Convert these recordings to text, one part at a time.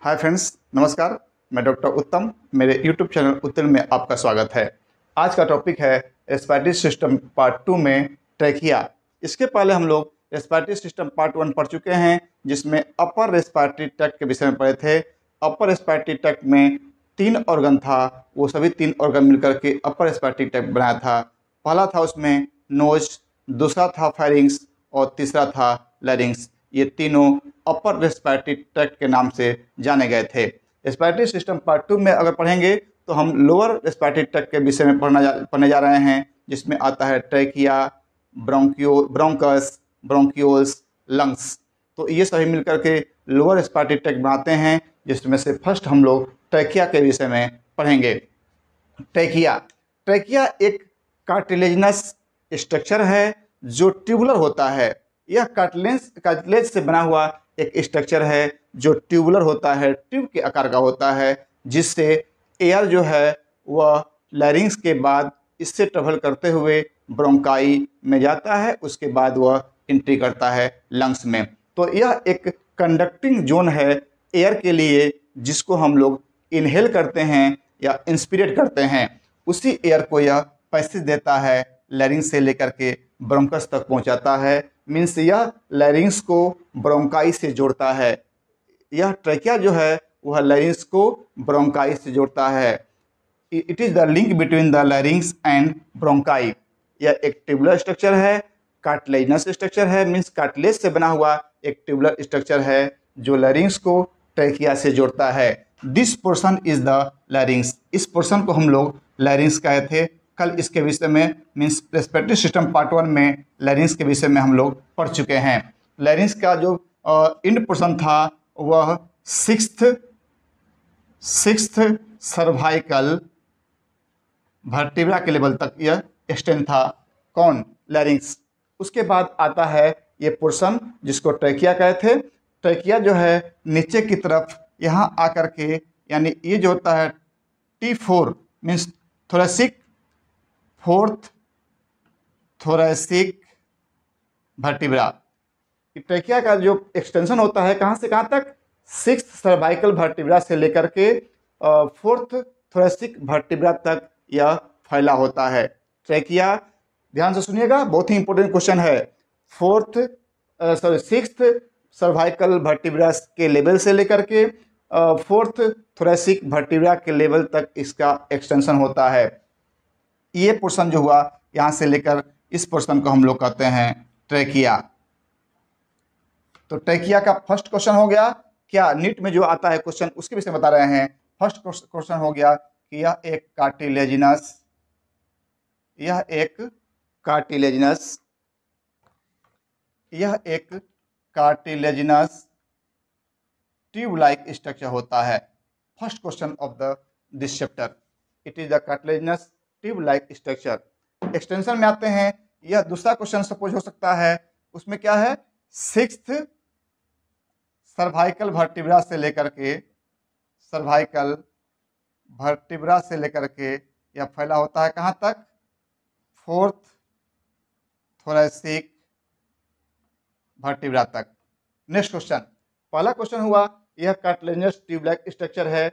Hi friends, नमस्कार। मैं doctor उत्तम, मेरे यूट्यूब चैनल उत्तम में आपका स्वागत है। आज का टॉपिक है रेस्पिरेटरी सिस्टम पार्ट 2 में ट्रैकिया। इसके पहले हम लोग रेस्पिरेटरी सिस्टम पार्ट 1 पढ़ चुके हैं, जिसमें अपर रेस्पिरेटरी ट्रैक्ट के विषय में पढ़े थे। अपर रेस्पिरेटरी ट्रैक्ट में 3 ऑर्गन था, वो सभी 3 ऑर्गन मिलकर के अपर रेस्पिरेटरी ट्रैक्ट बनाया था। पहला था उसमें नोज, दूसरा था फेरिंग्स और तीसरा था लैरिंग्स। ये तीनों अपर रेस्पिरेटरी ट्रैक्ट के नाम से जाने गए थे। रेस्पिरेटरी सिस्टम पार्ट 2 में अगर पढ़ेंगे तो हम लोअर रेस्पिरेटरी ट्रैक्ट के विषय में पढ़ने जा रहे हैं, जिसमें आता है ट्रैकिया, ब्रोंकस, ब्रोंक्यूल्स, लंग्स। तो ये सभी मिलकर के लोअर रेस्पिरेटरी ट्रैक्ट बनाते हैं, जिसमें से फर्स्ट हम लोग ट्रैकिया के विषय में पढ़ेंगे। ट्रैकिया एक कार्टिलेजिनस स्ट्रक्चर है जो ट्यूबुलर होता है। यह कार्टिलेज से बना हुआ एक स्ट्रक्चर है जो ट्यूबुलर होता है, ट्यूब के आकार का होता है, जिससे एयर जो है वह लैरिंग्स के बाद इससे ट्रेवल करते हुए ब्रोंकाई में जाता है, उसके बाद वह एंट्री करता है लंग्स में। तो यह एक कंडक्टिंग जोन है एयर के लिए, जिसको हम लोग इनहेल करते हैं या इंस्पिरेट करते हैं। उसी एयर को यह पैसेज देता है, लैरिंग्स से लेकर के ब्रोंकस तक पहुंचाता है। मीन्स यह लैरिंग्स को ब्रोंकाई से जोड़ता है। यह ट्रैकिया जो है वह लैरिंग्स को ब्रोंकाई से जोड़ता है। It is the link between the larynx and bronchi. यह एक ट्यूबुलर स्ट्रक्चर है, कार्टिलेजिनस स्ट्रक्चर है, मीन्स कार्टिलेज से बना हुआ एक ट्यूबुलर स्ट्रक्चर है जो लैरिंग्स को ट्रैकिया से जोड़ता है। This portion is the larynx. इस पोर्शन को हम लोग लैरिंग्स कहे थे। कल इसके विषय में मीन्स रेस्पिरेटरी सिस्टम पार्ट 1 में लैरिंग्स के विषय में हम लोग पढ़ चुके हैं। लैरिंग्स का जो इंड पोर्शन था वह सिक्स्थ सर्वाइकल वर्टिब्रा के लेवल तक यह एक्सटेंड था। कौन? लैरिंग्स। उसके बाद आता है ये पोर्शन जिसको ट्रैकिया कहते थे। ट्रैकिया जो है नीचे की तरफ यहाँ आकर के, यानी ये जो होता है T4 means thoracic, fourth thoracic vertebra. Trachea का जो एक्सटेंशन होता है कहाँ से कहाँ तक? 6th सर्वाइकल वर्टिब्रा से लेकर के 4th थोरेसिक वर्टिब्रा तक यह फैला होता है ट्रैकिया। ध्यान से सुनिएगा, बहुत ही इंपॉर्टेंट क्वेश्चन है। 6th सर्वाइकल वर्टिब्रा के लेवल से लेकर के 4th थोरेसिक वर्टिब्रा के लेवल तक इसका एक्सटेंशन होता है। ये पोर्शन जो हुआ यहाँ से लेकर इस पोर्शन को हम लोग कहते हैं ट्रैकिया। तो ट्रैकिया का फर्स्ट क्वेश्चन हो गया। क्या नीट में जो आता है क्वेश्चन उसके विषय में बता रहे हैं। फर्स्ट क्वेश्चन हो गया कि यह एक कार्टिलेजिनस ट्यूब लाइक स्ट्रक्चर होता है। First question of this chapter, it is the cartilaginous tube like structure. Extension में आते हैं। यह दूसरा क्वेश्चन सपोज हो सकता है। उसमें क्या है? 6th सर्वाइकल वर्टिब्रा से लेकर के यह फैला होता है कहाँ तक? 4th थोरेसिक वर्टिब्रा तक। नेक्स्ट क्वेश्चन, पहला क्वेश्चन हुआ यह कार्टिलेजिनस ट्यूब लाइक स्ट्रक्चर है।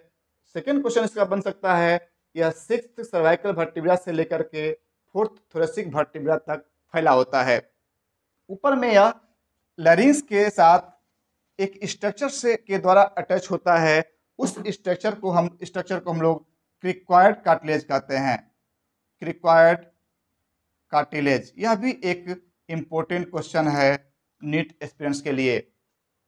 सेकेंड क्वेश्चन इसका बन सकता है यह 6th सर्वाइकल वर्टिब्रा से लेकर के 4th थोरेसिक वर्टिब्रा तक फैला होता है। ऊपर में यह लैरिंग्स के साथ एक स्ट्रक्चर के द्वारा अटैच होता है। उस स्ट्रक्चर को हम लोग क्रिक्वायर्ड कार्टिलेज कहते हैं। क्रिक्वायर्ड कार्टिलेज, यह भी एक इम्पोर्टेंट क्वेश्चन है नीट एस्पिरेंट्स के लिए।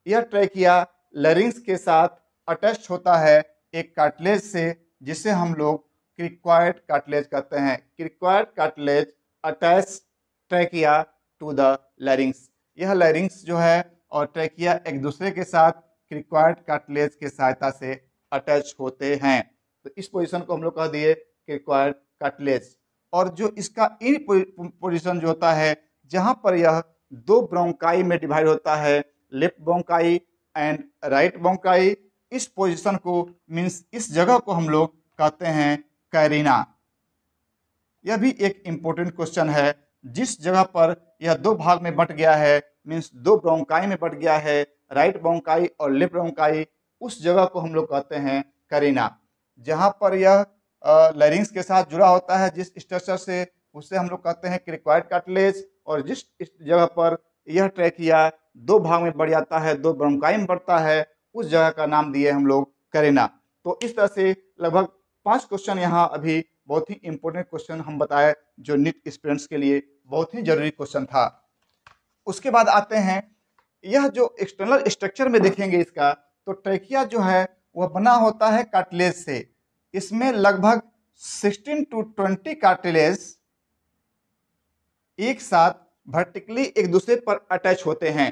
यह ट्रैकिया लैरिंग्स के साथ अटैच होता है एक कार्टिलेज से, जिसे हम लोग क्रिक्वायर्ड कार्टिलेज कहते हैं। Cricoid cartilage attach trachea to the larynx. यह लैरिंग्स जो है और ट्रैकिया एक दूसरे के साथ क्रिक्वायर्ड कार्टिलेज के सहायता से अटैच होते हैं। तो इस पोजीशन को हम लोग कह दिए क्रिक्वायर्ड कार्टिलेज। और जो इसका इन पोजीशन जो होता है, जहां पर यह 2 ब्रोंकाई में डिवाइड होता है, left bronchi and right bronchi, इस पोजीशन को मीन्स इस जगह को हम लोग कहते हैं कैरिना। यह भी एक इम्पोर्टेंट क्वेश्चन है। जिस जगह पर यह 2 भाग में बट गया है, मीन्स 2 ब्रोंकाई में बट गया है, राइट ब्रोंकाई और लेफ्ट ब्रोंकाई, उस जगह को हम लोग कहते हैं करीना। जहाँ पर यह लैरिंग्स के साथ जुड़ा होता है जिस स्ट्रक्चर से, उससे हम लोग कहते हैं क्रिक्वाइड कार्टिलेज। और जिस इस जगह पर यह ट्रैकिया दो भाग में बढ़ जाता है, दो ब्रोंकाई में बढ़ता है, उस जगह का नाम दिए हम लोग करीना। तो इस तरह से लगभग 5 क्वेश्चन यहाँ अभी बहुत ही इंपॉर्टेंट क्वेश्चन हम बताए, जो नीट एस्पिरेंट्स के लिए बहुत ही जरूरी क्वेश्चन था। उसके बाद आते हैं, यह जो एक्सटर्नल स्ट्रक्चर में देखेंगे इसका, तो ट्रैकिया जो है वह बना होता है कार्टिलेज से। इसमें लगभग 16 to 20 कार्टिलेज एक साथ वर्टिकली एक दूसरे पर अटैच होते हैं।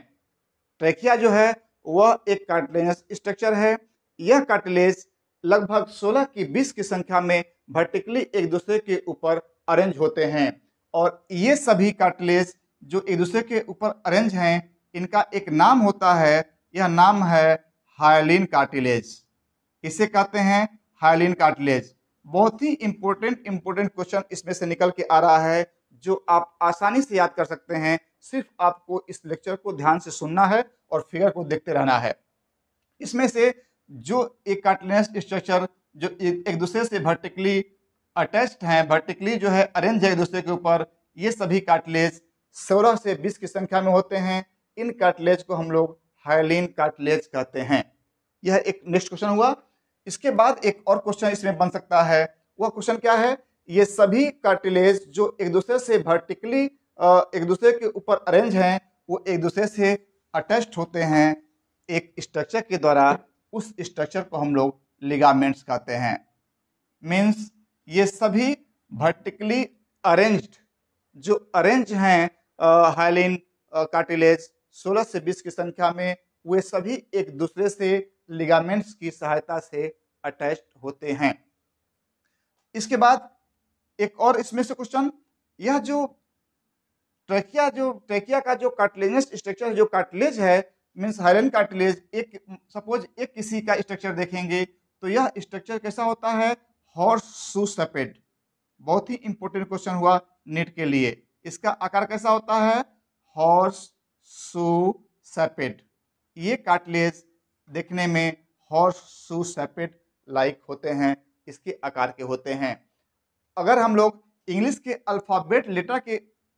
ट्रैकिया जो है वह एक कार्टिलेजस स्ट्रक्चर है। यह कार्टिलेज लगभग 16 की 20 की संख्या में वर्टिकली एक दूसरे के ऊपर अरेंज होते हैं। और ये सभी कार्टिलेज जो एक दूसरे के ऊपर अरेंज हैं, इनका एक नाम होता है, यह नाम है हाइलिन कार्टिलेज। इसे कहते हैं हाइलिन कार्टिलेज। बहुत ही इंपॉर्टेंट क्वेश्चन इसमें से निकल के आ रहा है, जो आप आसानी से याद कर सकते हैं। सिर्फ आपको इस लेक्चर को ध्यान से सुनना है और फिगर को देखते रहना है। इसमें से जो एक कार्टिलेज स्ट्रक्चर जो एक दूसरे से वर्टिकली अटैच्ड हैं, वर्टिकली जो है अरेंज है एक दूसरे के ऊपर, ये सभी कार्टिलेज 16 से 20 की संख्या में होते हैं। इन कार्टिलेज को हम लोग हाइलिन कार्टिलेज कहते हैं। यह एक नेक्स्ट क्वेश्चन हुआ। इसके बाद एक और क्वेश्चन इसमें बन सकता है। वह क्वेश्चन क्या है? ये सभी कार्टिलेज जो एक दूसरे से वर्टिकली एक दूसरे के ऊपर अरेंज हैं, वो एक दूसरे से अटैच्ड होते हैं एक स्ट्रक्चर के द्वारा। उस स्ट्रक्चर को हम लोग लिगामेंट्स कहते हैं। मीन्स ये सभी वर्टिकली अरेंज्ड जो अरेंज हैं हाइलिन कार्टिलेज 16 से 20 की संख्या में, वे सभी एक दूसरे से लिगामेंट्स की सहायता से अटैच्ड होते हैं। इसके बाद एक और इसमें से क्वेश्चन, यह जो ट्रैकिया का जो कार्टिलेजस स्ट्रक्चर, जो कार्टिलेज है मीन्स हाइलिन कार्टिलेज, एक सपोज एक किसी का स्ट्रक्चर देखेंगे तो यह स्ट्रक्चर कैसा होता है? Horse shoe shaped. बहुत ही इंपॉर्टेंट क्वेश्चन हुआ नीट के लिए। इसका आकार कैसा होता है? Horse shoe shaped. ये कार्टिलेज देखने में हॉर्स शू शेपेड लाइक होते हैं, इसके आकार के होते हैं। अगर हम लोग इंग्लिश के अल्फाबेट लेटर की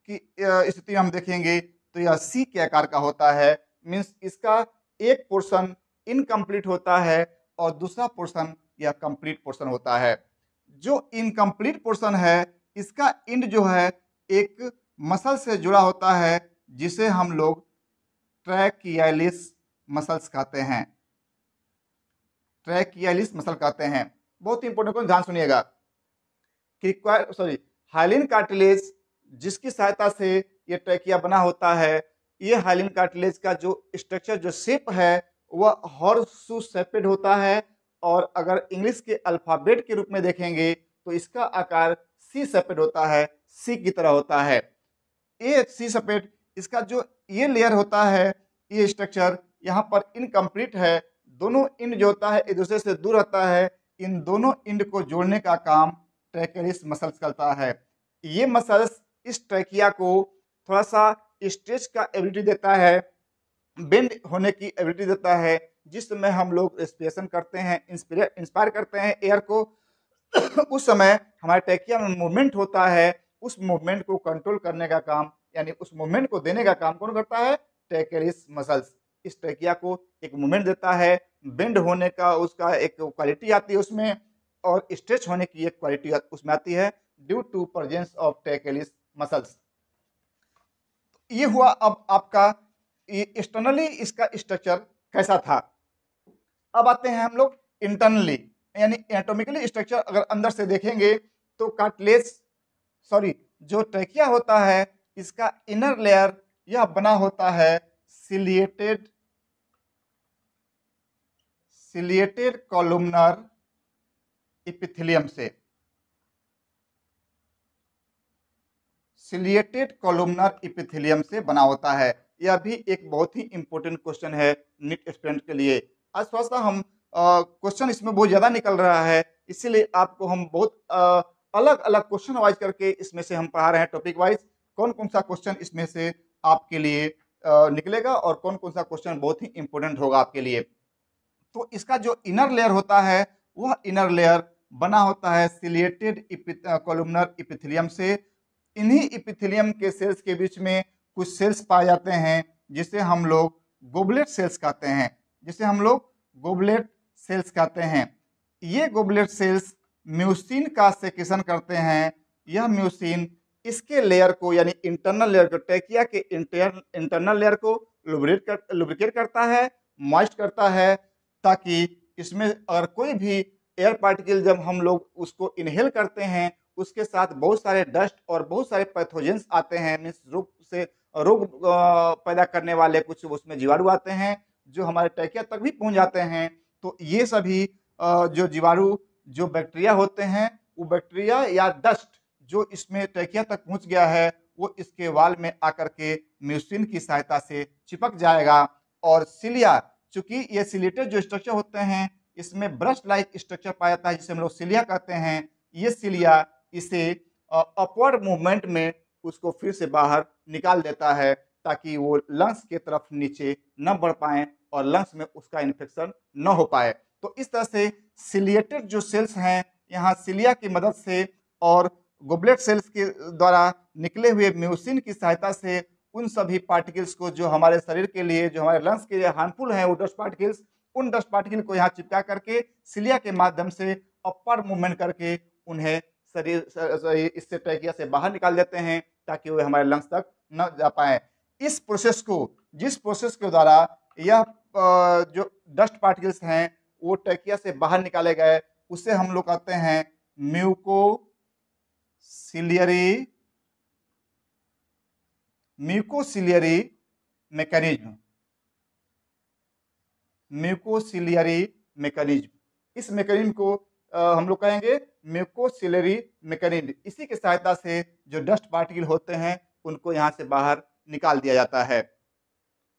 स्थिति में हम देखेंगे तो यह सी के आकार का होता है। मीन्स इसका एक पोर्शन इनकम्प्लीट होता है और दूसरा पोर्शन यह कंप्लीट पोर्शन होता है। जो इनकम्प्लीट पोर्शन है, इसका एंड जो है एक मसल से जुड़ा होता है, जिसे हम लोग ट्रैकियालिस मसल्स कहते हैं। ट्रैकियालिस मसल कहते हैं। बहुत ही इंपॉर्टेंट क्वेश्चन, ध्यान सुनिएगा। हाइलिन कार्टिलेज जिसकी सहायता से ये ट्रैकिया बना होता है, ये हाइलिन कार्टिलेज का जो स्ट्रक्चर, जो शेप है, वह हॉर्स शू शेपेड होता है। और अगर इंग्लिश के अल्फाबेट के रूप में देखेंगे तो इसका आकार सी शेपेड होता है, सी की तरह होता है। ये सी शेपेड, इसका जो ये लेयर होता है, ये स्ट्रक्चर यहाँ पर इनकम्प्लीट है। दोनों एंड जो होता है एक दूसरे से दूर रहता है। इन दोनों एंड को जोड़ने का काम ट्रैकियालिस मसल्स करता है। ये मसल्स इस ट्रैकिया को थोड़ा सा स्ट्रेच का एबिलिटी देता है, बेंड होने की एबिलिटी देता है, जिस समय हम लोग रेस्पिरेशन करते हैं, इंस्पायर करते हैं एयर को, उस समय हमारे ट्रैकिया में मूवमेंट होता है। उस मूवमेंट को कंट्रोल करने का काम, यानी उस मूवमेंट को देने का काम कौन करता है? ट्रैकियालिस मसल्स। इस ट्रैकिया को एक मूवमेंट देता है, बेंड होने का उसका एक क्वालिटी आती है उसमें, और स्ट्रेच होने की एक क्वालिटी उसमें आती है, due to presence of trachealis muscles. ये हुआ अब आपका एक्सटर्नली इसका स्ट्रक्चर कैसा था। अब आते हैं हम लोग इंटरनली, यानी एनाटॉमिकली स्ट्रक्चर अगर अंदर से देखेंगे तो जो ट्रैकिया होता है, इसका इनर लेयर यह बना होता है सिलिएटेड कॉलुमनर एपिथेलियम से। सिलिएटेड कॉलुमनर एपिथेलियम से बना होता है। यह भी एक बहुत ही इंपॉर्टेंट क्वेश्चन है नीट स्टूडेंट के लिए। आज थोड़ा सा हम क्वेश्चन इसमें बहुत ज़्यादा निकल रहा है, इसीलिए आपको हम बहुत अलग अलग क्वेश्चन वाइज करके इसमें से हम पढ़ा रहे हैं, टॉपिक वाइज। कौन कौन सा क्वेश्चन इसमें से आपके लिए निकलेगा और कौन कौन सा क्वेश्चन बहुत ही इंपॉर्टेंट होगा आपके लिए। तो इसका जो इनर लेयर होता है वह इनर लेयर बना होता है सिलिएटेड कॉलमनर इपिथेलियम से। इन्हीं इपिथेलियम के सेल्स के बीच में कुछ सेल्स पाए जाते हैं जिसे हम लोग गोबलेट सेल्स कहते हैं, जिसे हम लोग गोबलेट सेल्स कहते हैं। ये गोबलेट सेल्स म्यूसिन का सेक्रेशन करते हैं। यह म्यूसिन इसके लेयर को यानी इंटरनल लेयर को, ट्रेकिया के इंटरनल लेयर को लुब्रिकेट करता है, मॉइस्ट करता है, ताकि इसमें अगर कोई भी एयर पार्टिकल जब हम लोग उसको इनहेल करते हैं उसके साथ बहुत सारे डस्ट और बहुत सारे पैथोजेंस आते हैं, मीन्स रोग पैदा करने वाले कुछ उसमें जीवाणु आते हैं जो हमारे ट्रेकिया तक भी पहुंच जाते हैं। तो ये सभी जो जीवाणु जो बैक्टीरिया होते हैं वो बैक्टीरिया या डस्ट जो इसमें ट्रेकिया तक पहुंच गया है वो इसके वाल में आकर के म्यूसिन की सहायता से चिपक जाएगा। और सिलिया, चूंकि ये सिलिएटेड जो स्ट्रक्चर होते हैं इसमें ब्रश लाइक स्ट्रक्चर पाया जाता है जिसे हम लोग सिलिया कहते हैं। ये सिलिया इसे अपवर्ड मूवमेंट में उसको फिर से बाहर निकाल देता है ताकि वो लंग्स के तरफ नीचे न बढ़ पाए और लंग्स में उसका इन्फेक्शन न हो पाए। तो इस तरह से सिलिएटेड जो सेल्स हैं यहाँ सिलिया की मदद से और गोबलेट सेल्स के द्वारा निकले हुए म्यूसिन की सहायता से उन सभी पार्टिकल्स को जो हमारे शरीर के लिए, जो हमारे लंग्स के लिए हार्मफुल हैं, वो डस्ट पार्टिकल्स, उन डस्ट पार्टिकल को यहाँ चिपका करके सिलिया के माध्यम से अपवर्ड मूवमेंट करके उन्हें शरीर इससे ट्रेकिया से बाहर निकाल देते हैं ताकि वो हमारे लंग्स तक न जा पाए। इस प्रोसेस को, जिस प्रोसेस के द्वारा यह जो डस्ट पार्टिकल्स हैं वो ट्रेकिया से बाहर निकाले गए उसे हम लोग कहते हैं म्यूकोसिलियरी मैकेनिज्म। म्यूकोसिलियरी मैकेनिज्म, इस मैकेनिज्म को हम लोग कहेंगे म्यूकोसिलियरी मैकेनिज्म। इसी की सहायता से जो डस्ट पार्टिकल होते हैं उनको यहाँ से बाहर निकाल दिया जाता है।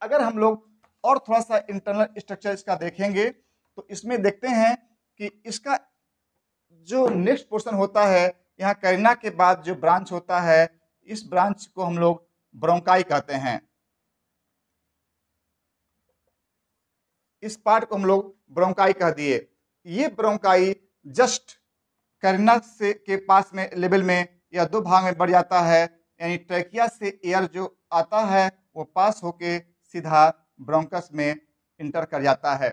अगर हम लोग और थोड़ा सा इंटरनल स्ट्रक्चर इसका देखेंगे तो इसमें देखते हैं कि इसका जो नेक्स्ट पोर्शन होता है, यहाँ कैरिना के बाद जो ब्रांच होता है, इस ब्रांच को हम लोग ब्रोंकाई कहते हैं। इस पार्ट को हम लोग ब्रोंकाई कह दिए। ये ब्रोंकाई जस्ट कैरिना से के पास में लेवल में या दो भाग में बढ़ जाता है, यानी ट्रेकिया से एयर जो आता है वो पास होके सीधा ब्रोंकस में इंटर कर जाता है।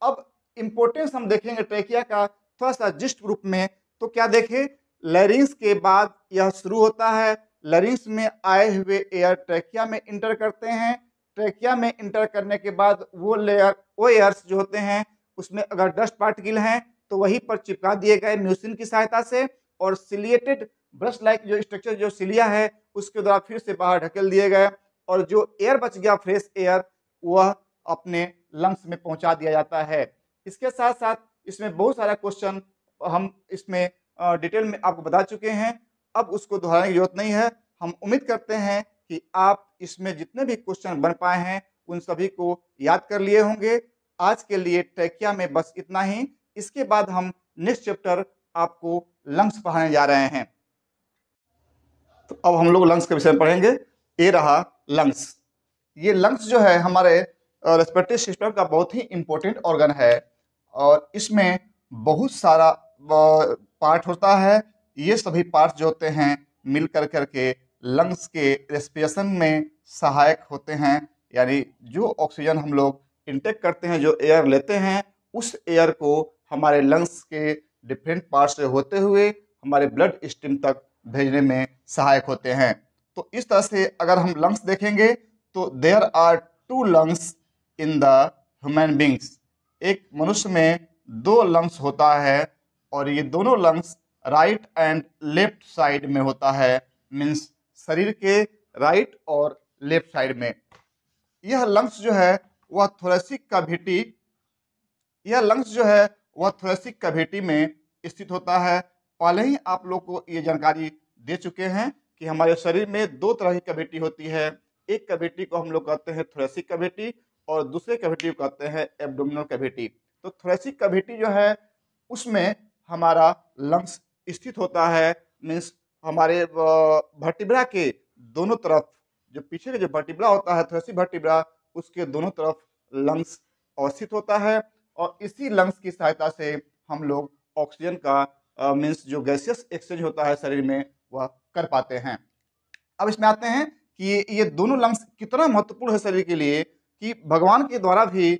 अब इंपॉर्टेंस हम देखेंगे ट्रेकिया का थोड़ा सा जिस्ट रूप में, तो क्या देखें, लैरिंग्स के बाद यह शुरू होता है। लैरिंग्स में आए हुए एयर ट्रेकिया में इंटर करते हैं। ट्रेकिया में इंटर करने के बाद वो एयर्स जो होते हैं उसमें अगर डस्ट पार्टिकल हैं तो वहीं पर चिपका दिए गए म्यूसिन की सहायता से, और सिलिएटेड ब्रश लाइक जो स्ट्रक्चर जो सिलिया है उसके द्वारा फिर से बाहर ढकेल दिए गए, और जो एयर बच गया फ्रेश एयर वह अपने लंग्स में पहुंचा दिया जाता है। इसके साथ साथ इसमें बहुत सारा क्वेश्चन हम इसमें डिटेल में आपको बता चुके हैं, अब उसको दोहराने की जरूरत नहीं है। हम उम्मीद करते हैं कि आप इसमें जितने भी क्वेश्चन बन पाए हैं उन सभी को याद कर लिए होंगे। आज के लिए ट्रेकिया में बस इतना ही। इसके बाद हम नेक्स्ट चैप्टर आपको लंग्स पढ़ाने जा रहे हैं। तो अब हम लोग लंग्स के विषय में पढ़ेंगे। ये रहा लंग्स। ये लंग्स जो है हमारे रेस्पिरेटरी सिस्टम का बहुत ही इम्पोर्टेंट ऑर्गन है और इसमें बहुत सारा पार्ट होता है। ये सभी पार्ट जो होते हैं मिल कर करके लंग्स के रेस्पिरेशन में सहायक होते हैं, यानी जो ऑक्सीजन हम लोग इंटेक करते हैं, जो एयर लेते हैं, उस एयर को हमारे लंग्स के डिफरेंट पार्ट्स से होते हुए हमारे ब्लड स्ट्रीम तक भेजने में सहायक होते हैं। तो इस तरह से अगर हम लंग्स देखेंगे तो there are 2 lungs in the human beings. एक मनुष्य में 2 लंग्स होता है और ये दोनों lungs right and left side में होता है, मीन्स शरीर के राइट और लेफ्ट साइड में। यह लंग्स जो है वह थोरेसिक कैविटी, यह लंग्स जो है वह थोरेसिक कैविटी में स्थित होता है। पहले ही आप लोग को ये जानकारी दे चुके हैं कि हमारे शरीर में 2 तरह की कैविटी होती है। एक कैविटी को हम लोग कहते हैं थोरेसिक कैविटी और दूसरे कैविटी को कहते हैं एब्डोमिनल कैविटी। तो थोरेसिक कैविटी जो है उसमें हमारा लंग्स स्थित होता है, मीन्स हमारे वर्टिब्रा के दोनों तरफ, जो पीछे का जो वर्टिब्रा होता है थोरेसिक वर्टिब्रा, उसके दोनों तरफ लंग्स अवस्थित होता है। और इसी लंग्स की सहायता से हम लोग ऑक्सीजन का मीन्स जो गैसियस एक्सचेंज होता है शरीर में वह कर पाते हैं। अब इसमें आते हैं कि ये दोनों लंग्स कितना महत्वपूर्ण है शरीर के लिए कि भगवान के द्वारा भी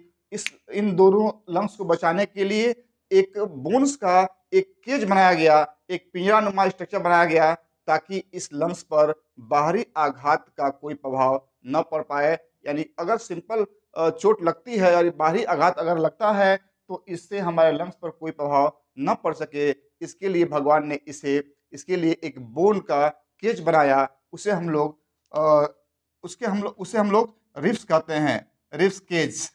इन दोनों लंग्स को बचाने के लिए एक बोन्स का एक केज बनाया गया, एक पिंजरानुमा स्ट्रक्चर बनाया गया, ताकि इस लंग्स पर बाहरी आघात का कोई प्रभाव न पड़ पाए। यानी अगर सिंपल चोट लगती है और बाहरी आघात अगर लगता है तो इससे हमारे लंग्स पर कोई प्रभाव न पड़ सके, इसके लिए भगवान ने इसके लिए एक बोन का केज बनाया। उसे हम लोग उसे हम लोग रिब्स कहते हैं, रिब्स केज।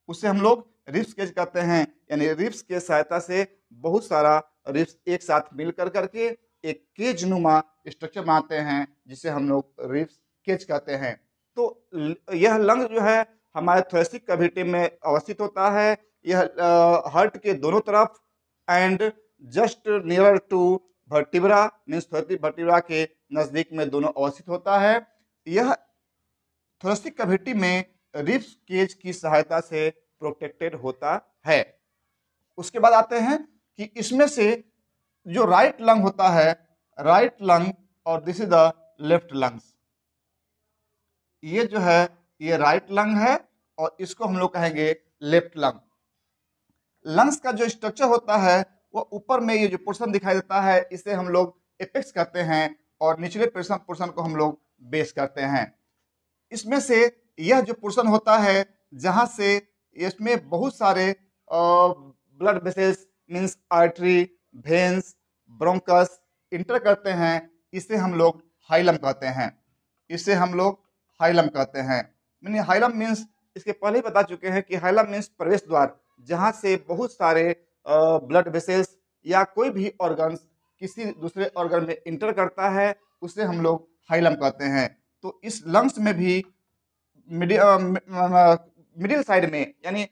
उसे हम लोग रिब्स केज कहते हैं। यानी रिब्स के सहायता से बहुत सारा रिब्स एक साथ मिल कर करके एक केज नुमा स्ट्रक्चर बनाते हैं, जिसे हम लोग रिब्स केज कहते हैं। तो यह लंग जो है हमारे थोरेसिक कैविटी में अवस्थित होता है। यह हार्ट के दोनों तरफ and just near to vertebra means thoracic vertebra के नजदीक में दोनों अवस्थित होता है। यह थोरेसिक कैविटी में रिब्स केज की सहायता से प्रोटेक्टेड होता है। उसके बाद आते हैं कि इसमें से जो राइट लंग होता है, राइट लंग और this is the left lungs, ये जो है ये राइट लंग है और इसको हम लोग कहेंगे लेफ्ट लंग। लंग्स का जो स्ट्रक्चर होता है वो ऊपर में ये जो पोर्शन दिखाई देता है इसे हम लोग एपेक्स कहते हैं और निचले पोर्शन को हम लोग बेस कहते हैं। इसमें से यह जो पोर्शन होता है जहां से इसमें बहुत सारे blood vessels means artery, veins, bronchus inter करते हैं, इसे हम लोग हाइलम कहते हैं। इसे हम लोग हाइलम कहते हैं। मैंने हाइलम मीन्स इसके पहले ही बता चुके हैं कि हाइलम मीन्स प्रवेश द्वार, जहां से बहुत सारे ब्लड वेसल्स या कोई भी ऑर्गन्स किसी दूसरे ऑर्गन में इंटर करता है, उसे हम लोग हाइलम कहते हैं। तो इस लंग्स में भी मिडिल साइड में यानी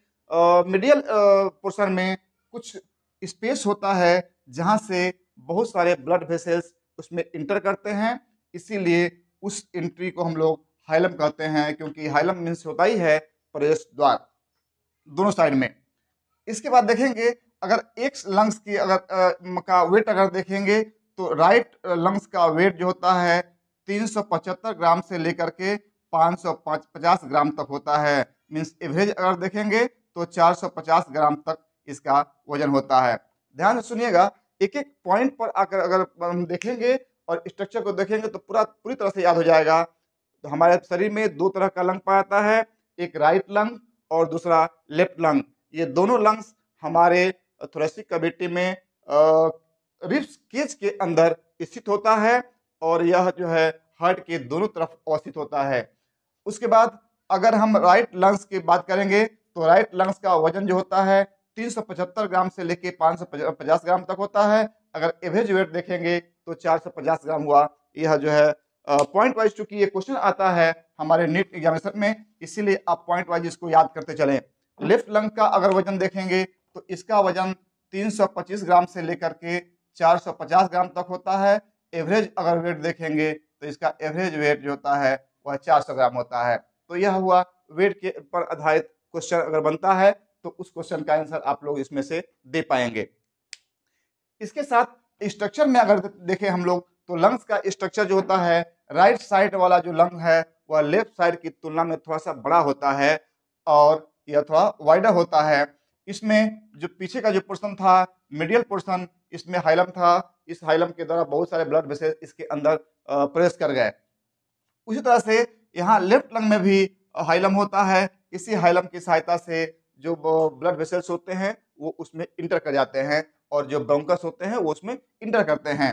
मिडियल पोर्शन में कुछ स्पेस होता है जहां से बहुत सारे ब्लड वेसल्स उसमें इंटर करते हैं, इसीलिए उस एंट्री को हम लोग हाइलम कहते हैं, क्योंकि हाइलम मीन्स होता ही है प्रवेश द्वार दोनों साइड में। इसके बाद देखेंगे अगर एक लंग्स की का वेट अगर देखेंगे तो राइट लंग्स का वेट जो होता है 375 ग्राम से लेकर के 550 ग्राम तक होता है। मीन्स एवरेज अगर देखेंगे तो 450 ग्राम तक इसका वजन होता है। ध्यान से सुनिएगा, एक एक पॉइंट पर आकर अगर हम देखेंगे और स्ट्रक्चर को देखेंगे तो पूरी तरह से याद हो जाएगा। तो हमारे शरीर में दो तरह का लंग पाया जाता है, एक राइट लंग और दूसरा लेफ्ट लंग। ये दोनों लंग्स हमारे थोरेसिक कैविटी में रिब्स केज के अंदर स्थित होता है और यह जो है हार्ट के दोनों तरफ अवस्थित होता है। उसके बाद अगर हम राइट लंग्स की बात करेंगे तो राइट लंग्स का वजन जो होता है 375 ग्राम से लेके 550 ग्राम तक होता है। अगर एवरेज वेट देखेंगे तो 450 ग्राम हुआ। यह जो है पॉइंट वाइज, चूंकि ये क्वेश्चन आता है हमारे नीट एग्जामिनेशन में, इसीलिए आप पॉइंट वाइज इसको याद करते चलें। लेफ्ट लंग का अगर वजन देखेंगे तो इसका वजन 325 ग्राम से लेकर के 450 ग्राम तक होता है। एवरेज अगर वेट देखेंगे तो इसका एवरेज वेट जो होता है वह 400 ग्राम होता है। तो यह हुआ वेट के पर आधारित क्वेश्चन अगर बनता है तो उस क्वेश्चन का आंसर आप लोग इसमें से दे पाएंगे। इसके साथ स्ट्रक्चर में अगर देखें हम लोग तो लंग्स का स्ट्रक्चर जो होता है, राइट साइड वाला जो लंग है वह लेफ्ट साइड की तुलना में थोड़ा सा बड़ा होता है और यह थोड़ा वाइडर होता है। इसमें जो पीछे का जो पोर्शन था, मीडियल पोर्शन, इसमें हाइलम था। इस हाइलम के द्वारा बहुत सारे ब्लड वेसल्स इसके अंदर प्रवेश कर गए। उसी तरह से यहाँ लेफ्ट लंग में भी हाइलम होता है। इसी हाइलम की सहायता से जो ब्लड वेसल्स होते हैं वो उसमें इंटर कर जाते हैं और जो ब्रोंकस होते हैं वो उसमें इंटर करते हैं।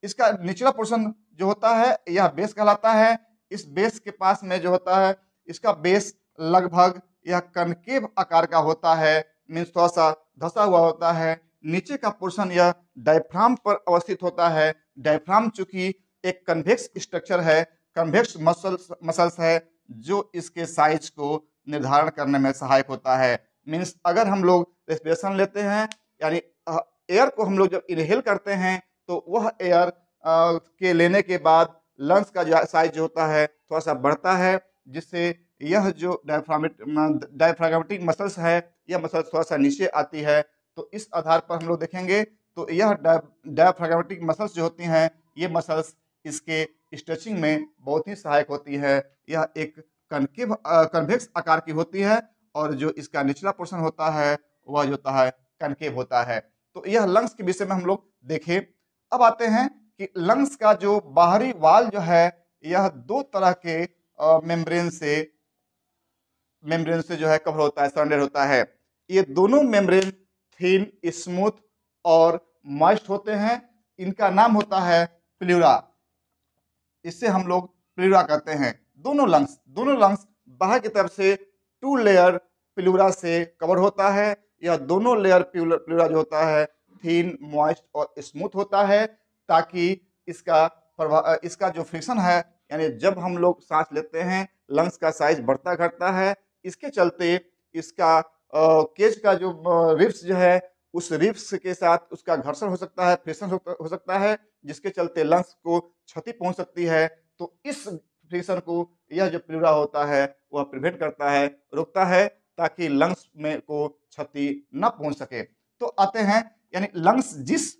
इसका निचला पोर्शन जो होता है यह बेस कहलाता है। इस बेस के पास में जो होता है, इसका बेस लगभग यह कनकेव आकार का होता है, मीन्स थोड़ा सा धसा हुआ होता है। नीचे का पोर्शन यह डायफ्राम पर अवस्थित होता है। डायफ्राम चूंकि एक कन्वेक्स स्ट्रक्चर है, कन्वेक्स मसल्स है जो इसके साइज को निर्धारण करने में सहायक होता है। मीन्स अगर हम लोग रेस्पिरेशन लेते हैं यानी एयर को हम लोग जब इनहेल करते हैं तो वह एयर के लेने के बाद लंग्स का जो साइज जो होता है थोड़ा सा बढ़ता है, जिससे यह जो डायफ्रागमेटिक मसल्स है, यह मसल थोड़ा सा नीचे आती है। तो इस आधार पर हम लोग देखेंगे तो यह डायफ्रागमेटिक मसल्स जो होती हैं, ये मसल्स इसके स्ट्रेचिंग में बहुत ही सहायक होती है। यह एक कन्वेक्स आकार की होती है और जो इसका निचला पोर्शन होता है वह जो होता है कनकेव होता है। तो यह लंग्स के विषय में हम लोग देखें। अब आते हैं कि लंग्स का जो बाहरी वाल जो है, यह दो तरह के मेम्ब्रेन से जो है कवर होता है, सराउंडेड होता है। ये दोनों मेम्ब्रेन थिन, स्मूथ और मॉइस्ट होते हैं। इनका नाम होता है प्लूरा। इससे हम लोग प्लूरा कहते हैं। दोनों लंग्स बाहर की तरफ से 2 लेयर प्लूरा से कवर होता है। यह दोनों लेयर प्लूरा जो होता है थिन, मॉइस्ट और स्मूथ होता है, ताकि इसका जो फ्रिक्शन है, यानी जब हम लोग सांस लेते हैं लंग्स का साइज बढ़ता घटता है। इसके चलते इसका केज का जो रिब्स जो है, उस रिब्स के साथ उसका घर्षण हो सकता है, फ्रिक्शन हो सकता है, जिसके चलते लंग्स को क्षति पहुंच सकती है। तो इस फ्रिक्शन को यह जो प्लूरा होता है वह प्रिवेंट करता है, रोकता है, ताकि लंग्स में को क्षति न पहुंच सके। तो आते हैं, यानी लंग्स जिस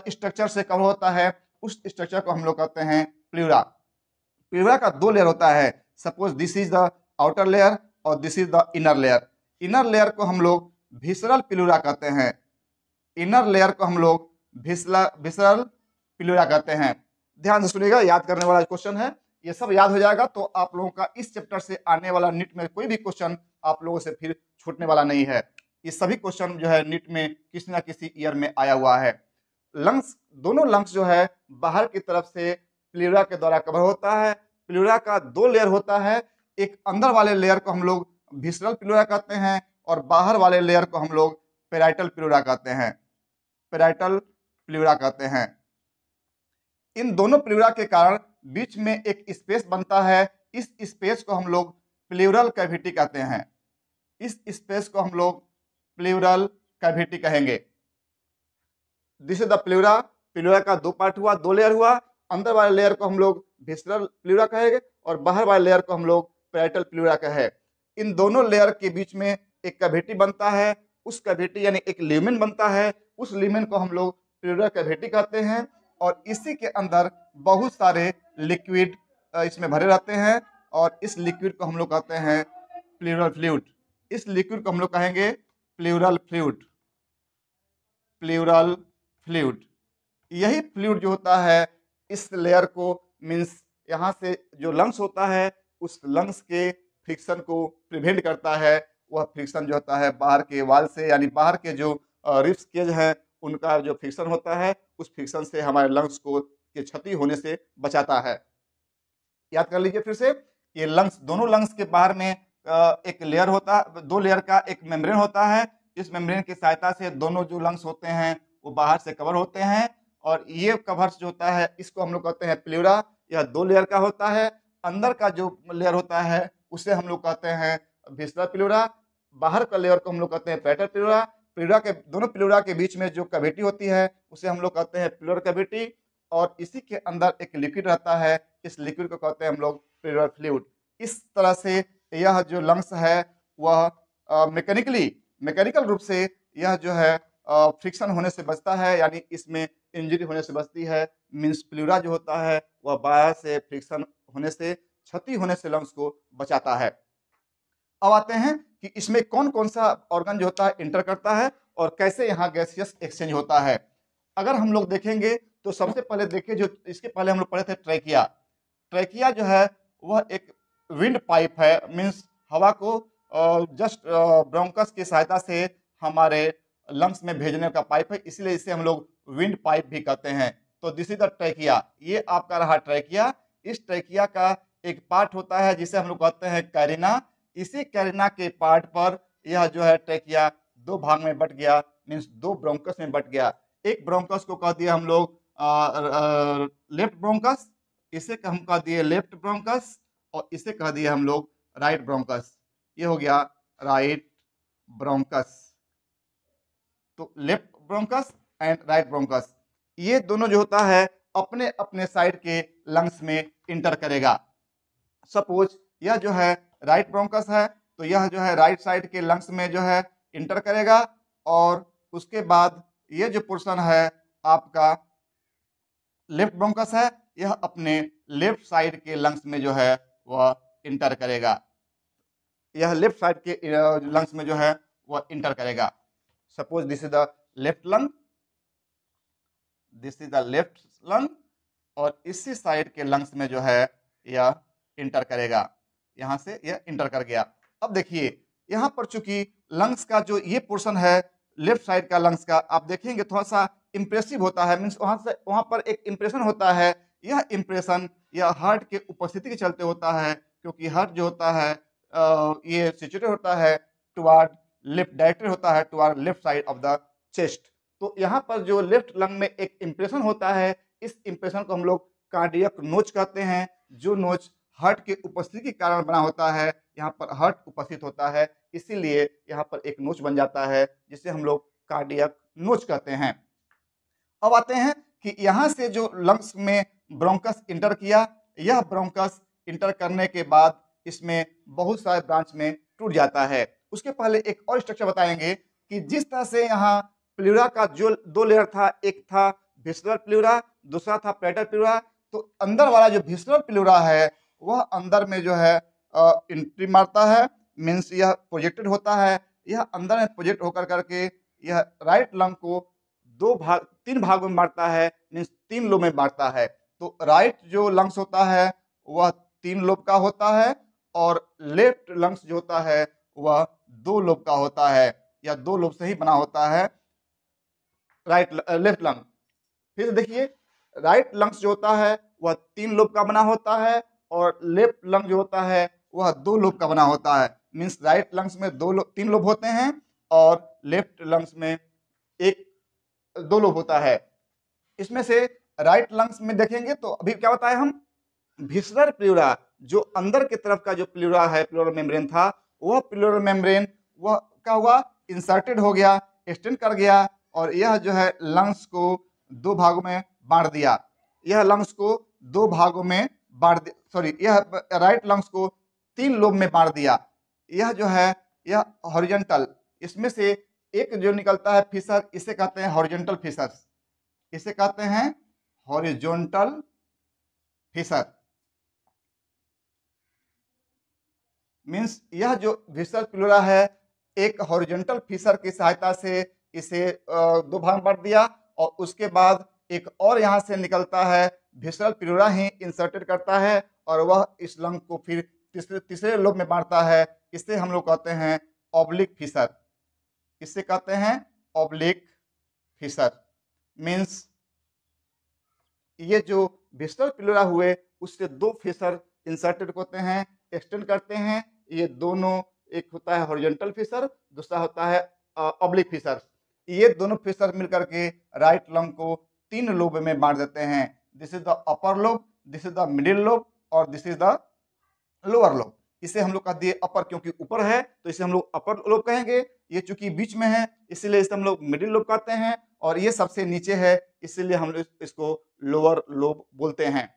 स्ट्रक्चर से कवर होता है उस स्ट्रक्चर को हम लोग कहते हैं प्लूरा। प्लूरा का 2 लेयर होता है। Suppose this is the outer layer और this is the inner layer. Inner layer को हम लोग विसरल प्लूरा कहते हैं। इनर लेयर को हम लोग विसरल प्लूरा कहते हैं। ध्यान से सुनिएगा, याद करने वाला क्वेश्चन है। ये सब याद हो जाएगा तो आप लोगों का इस चैप्टर से आने वाला नीट में कोई भी क्वेश्चन आप लोगों से फिर छूटने वाला नहीं है। ये सभी क्वेश्चन जो है नीट में किसी ना किसी ईयर में आया हुआ है। दोनों लंग्स जो है बाहर की तरफ से प्लूरा के द्वारा कवर होता है। प्लूरा का 2 लेयर होता है। एक अंदर वाले लेयर को हम लोग विसरल प्लूरा कहते हैं और बाहर वाले लेयर को हम लोग पेराइटल प्लूरा कहते हैं। पेराइटल प्लूरा कहते हैं। इन दोनों प्लूरा के कारण बीच में एक स्पेस बनता है। इस स्पेस को हम लोग प्लूरल कैविटी कहते हैं। इस स्पेस को हम लोग प्लूरल कैविटी कहेंगे। This is the pleura. Pleura का 2 पार्ट हुआ, 2 लेयर हुआ। अंदर वाले लेयर को हम लोग विसरल प्लूरा कहेंगे और बाहर वाले लेयर को हम लोग पेराइटल प्लूरा कहे। इन दोनों लेयर के बीच में एक कैविटी बनता है। उस कैविटी यानी एक ल्यूमेन बनता है। उस ल्यूमेन को हम लोग प्लूरल कैविटी कहते हैं और इसी के अंदर बहुत सारे लिक्विड इसमें भरे रहते हैं और इस लिक्विड को हम लोग कहते हैं प्लूरल फ्लूइड। इस लिक्विड को हम लोग कहेंगे प्लूरल फ्लूइड। Pleural fluid. यही फ्लूइड जो होता है इस लेयर को मींस यहाँ से जो लंग्स होता है उस लंग्स के फ्रिक्शन को प्रिवेंट करता है। वह फ्रिक्शन जो होता है बाहर के वाल से, यानी बाहर के जो रिब्स केज हैं उनका जो फ्रिक्शन होता है उस फ्रिक्शन से हमारे लंग्स को की क्षति होने से बचाता है। याद कर लीजिए फिर से, ये दोनों लंग्स के बाहर में एक लेयर होता है, 2 लेयर का एक मेम्ब्रेन होता है। इस मेम्ब्रेन की सहायता से दोनों जो लंग्स होते हैं वो बाहर से कवर होते हैं और ये कवर जो होता है इसको हम लोग कहते हैं प्लूरा। यह 2 लेयर का होता है। अंदर का जो लेयर होता है उसे हम लोग कहते हैं विसरल प्लूरा। बाहर का लेयर को हम लोग कहते हैं पेराइटल प्लूरा। दोनों प्लूरा के बीच में जो कैविटी होती है उसे हम लोग कहते हैं प्लूरल कैविटी और इसी के अंदर एक लिक्विड रहता है। इस लिक्विड को कहते हैं हम लोग प्लूरल फ्लूइड। इस तरह से यह जो लंग्स है वह मैकेनिकल रूप से यह जो है फ्रिक्शन होने से बचता है, यानी इसमें इंजरी होने से बचती है। मींस प्लूरा जो होता है वह बाहर से फ्रिक्शन होने से, क्षति होने से लंग्स को बचाता है। अब आते हैं कि इसमें कौन कौन सा ऑर्गन जो होता है इंटर करता है और कैसे यहाँ गैसियस एक्सचेंज होता है। अगर हम लोग देखेंगे तो सबसे पहले देखिए, जो इसके पहले हम लोग पढ़े थे ट्रैकिया। ट्रैकिया जो है वह एक विंड पाइप है। मींस हवा को जस्ट ब्रोंकस की सहायता से हमारे लंग्स में भेजने का पाइप है, इसलिए इसे हम लोग विंड पाइप भी कहते हैं। तो दिस इज द ट्रैकिया। ये आपका रहा ट्रैकिया। इस ट्रैकिया का एक पार्ट होता है जिसे हम लोग कहते हैं कैरिना। इसी कैरिना के पार्ट पर यह जो है ट्रैकिया 2 भाग में बट गया, मीन्स 2 ब्रोंकस में बट गया। एक ब्रोंकस को कह दिया हम लोग लेफ्ट ब्रोंकस, इसे हम कह दिए लेफ्ट ब्रोंकस और इसे कह दिए हम लोग राइट ब्रोंकस। ये हो गया राइट ब्रोंकस। तो left bronchus and right bronchus, ये दोनों जो होता है अपने अपने साइड के लंग्स में इंटर करेगा। सपोज यह जो है राइट ब्रोंकस है तो यह जो है राइट साइड के लंग्स में जो है इंटर करेगा, और उसके बाद ये जो पोर्शन है आपका लेफ्ट ब्रोंकस है, यह अपने लेफ्ट साइड के लंग्स में जो है वह इंटर करेगा। यह लेफ्ट साइड के लंग्स में जो है वह इंटर करेगा। Suppose this is the left lung, this is the left lung, और इसी साइड के लंग्स में जो है यह इंटर करेगा। यहां से यह इंटर कर गया। अब देखिए यहां पर चूंकि लंग्स का जो ये पोर्शन है लेफ्ट साइड का लंग्स का, आप देखेंगे थोड़ा सा इंप्रेसिव होता है, मीन्स वहां पर एक इंप्रेशन होता है। यह इंप्रेशन यह हार्ट के उपस्थिति के चलते होता है, क्योंकि हार्ट जो होता है ये सिचुएटेड होता है टुवार्ड लेफ्ट, डायरेक्टेड होता है toward left side of the chest. तो यहाँ पर जो लेफ्ट लंग में एक इंप्रेशन होता है, इस इंप्रेशन को हम लोग कार्डियक नोच कहते हैं, जो नोच हार्ट के उपस्थिति के कारण बना होता है। यहाँ पर हार्ट उपस्थित होता है, इसीलिए यहाँ पर एक नोच बन जाता है, जिसे हम लोग कार्डियक नोच कहते हैं। अब आते हैं कि यहाँ से जो लंग्स में ब्रोंकस इंटर किया, यह ब्रोंकस इंटर करने के बाद इसमें बहुत सारे ब्रांच में टूट जाता है। उसके पहले एक और स्ट्रक्चर बताएंगे कि जिस तरह से यहाँ प्लूरा का जो दो लेयर था, एक था विस्रल प्लूरा, दूसरा था पैरेटल प्लूरा। तो अंदर वाला जो विस्रल प्लूरा है वह अंदर में जो है एंट्री मारता है, मीन्स यह प्रोजेक्टेड होता है। यह अंदर में प्रोजेक्ट होकर करके यह राइट लंग को तीन भागों में बांटता है, मीन्स 3 लोब में बांटता है। तो राइट जो लंग्स होता है वह 3 लोब का होता है, और लेफ्ट लंग्स जो होता है वह 2 लोब का होता है, या 2 लोब से ही बना होता है लेफ्ट लंग। फिर देखिए राइट लंग्स जो होता है वह 3 लोब का बना होता है, और लेफ्ट लंग जो होता है वह 2 लोब का बना होता है। मीन्स राइट लंग्स में 3 लोब होते हैं, और लेफ्ट लंग्स में 2 लोब होता है। इसमें से राइट लंग्स में देखेंगे तो अभी क्या बताया हम, विस्रल प्लूरा जो अंदर की तरफ का जो प्लूरा है, प्लूरल मेम्ब्रेन था, वह प्लूरल मेम्ब्रेन वह क्या हुआ, इंसर्टेड हो गया, एक्सटेंड कर गया, और यह जो है लंग्स को 2 भागों में बांट दिया। यह लंग्स को 2 भागों में बांट दिया, सॉरी, यह राइट लंग्स को 3 लोब में बांट दिया। यह जो है यह हॉरिजॉन्टल, इसमें से एक जो निकलता है फिशर, इसे कहते हैं हॉरिजॉन्टल फिशर्स, इसे कहते हैं हॉरिजॉन्टल फिशर। मीन्स यह जो विस्रल प्लूरा है एक हॉरिजॉन्टल फिशर की सहायता से इसे 2 भाग में बांट दिया, और उसके बाद एक और यहाँ से निकलता है विस्रल प्लूरा ही इंसर्टेड करता है, और वह इस लंग को फिर तीसरे लोब में बांटता है। इसे हम लोग कहते हैं ऑब्लिक फिशर, इसे कहते हैं ऑब्लिक फिशर। मीन्स ये जो विस्रल प्लूरा हुए उससे 2 फिशर इंसर्टेड होते हैं, एक्सटेंड करते हैं। ये दोनों, एक होता है हॉरिजॉन्टल फिशर, दूसरा होता है ऑब्लिक फिशर। ये दोनों फिशर मिलकर के राइट लंग को 3 लोब में बांट देते हैं। This is the upper lobe, this is the middle lobe, और this is the lower lobe. इसे हम लोग कह दिए अपर, क्योंकि ऊपर है तो इसे हम लोग अपर लोब कहेंगे। ये चूंकि बीच में है इसीलिए इसे हम लोग मिडिल लोब कहते हैं, और ये सबसे नीचे है इसीलिए हम लोग इसको लोअर लोब बोलते हैं।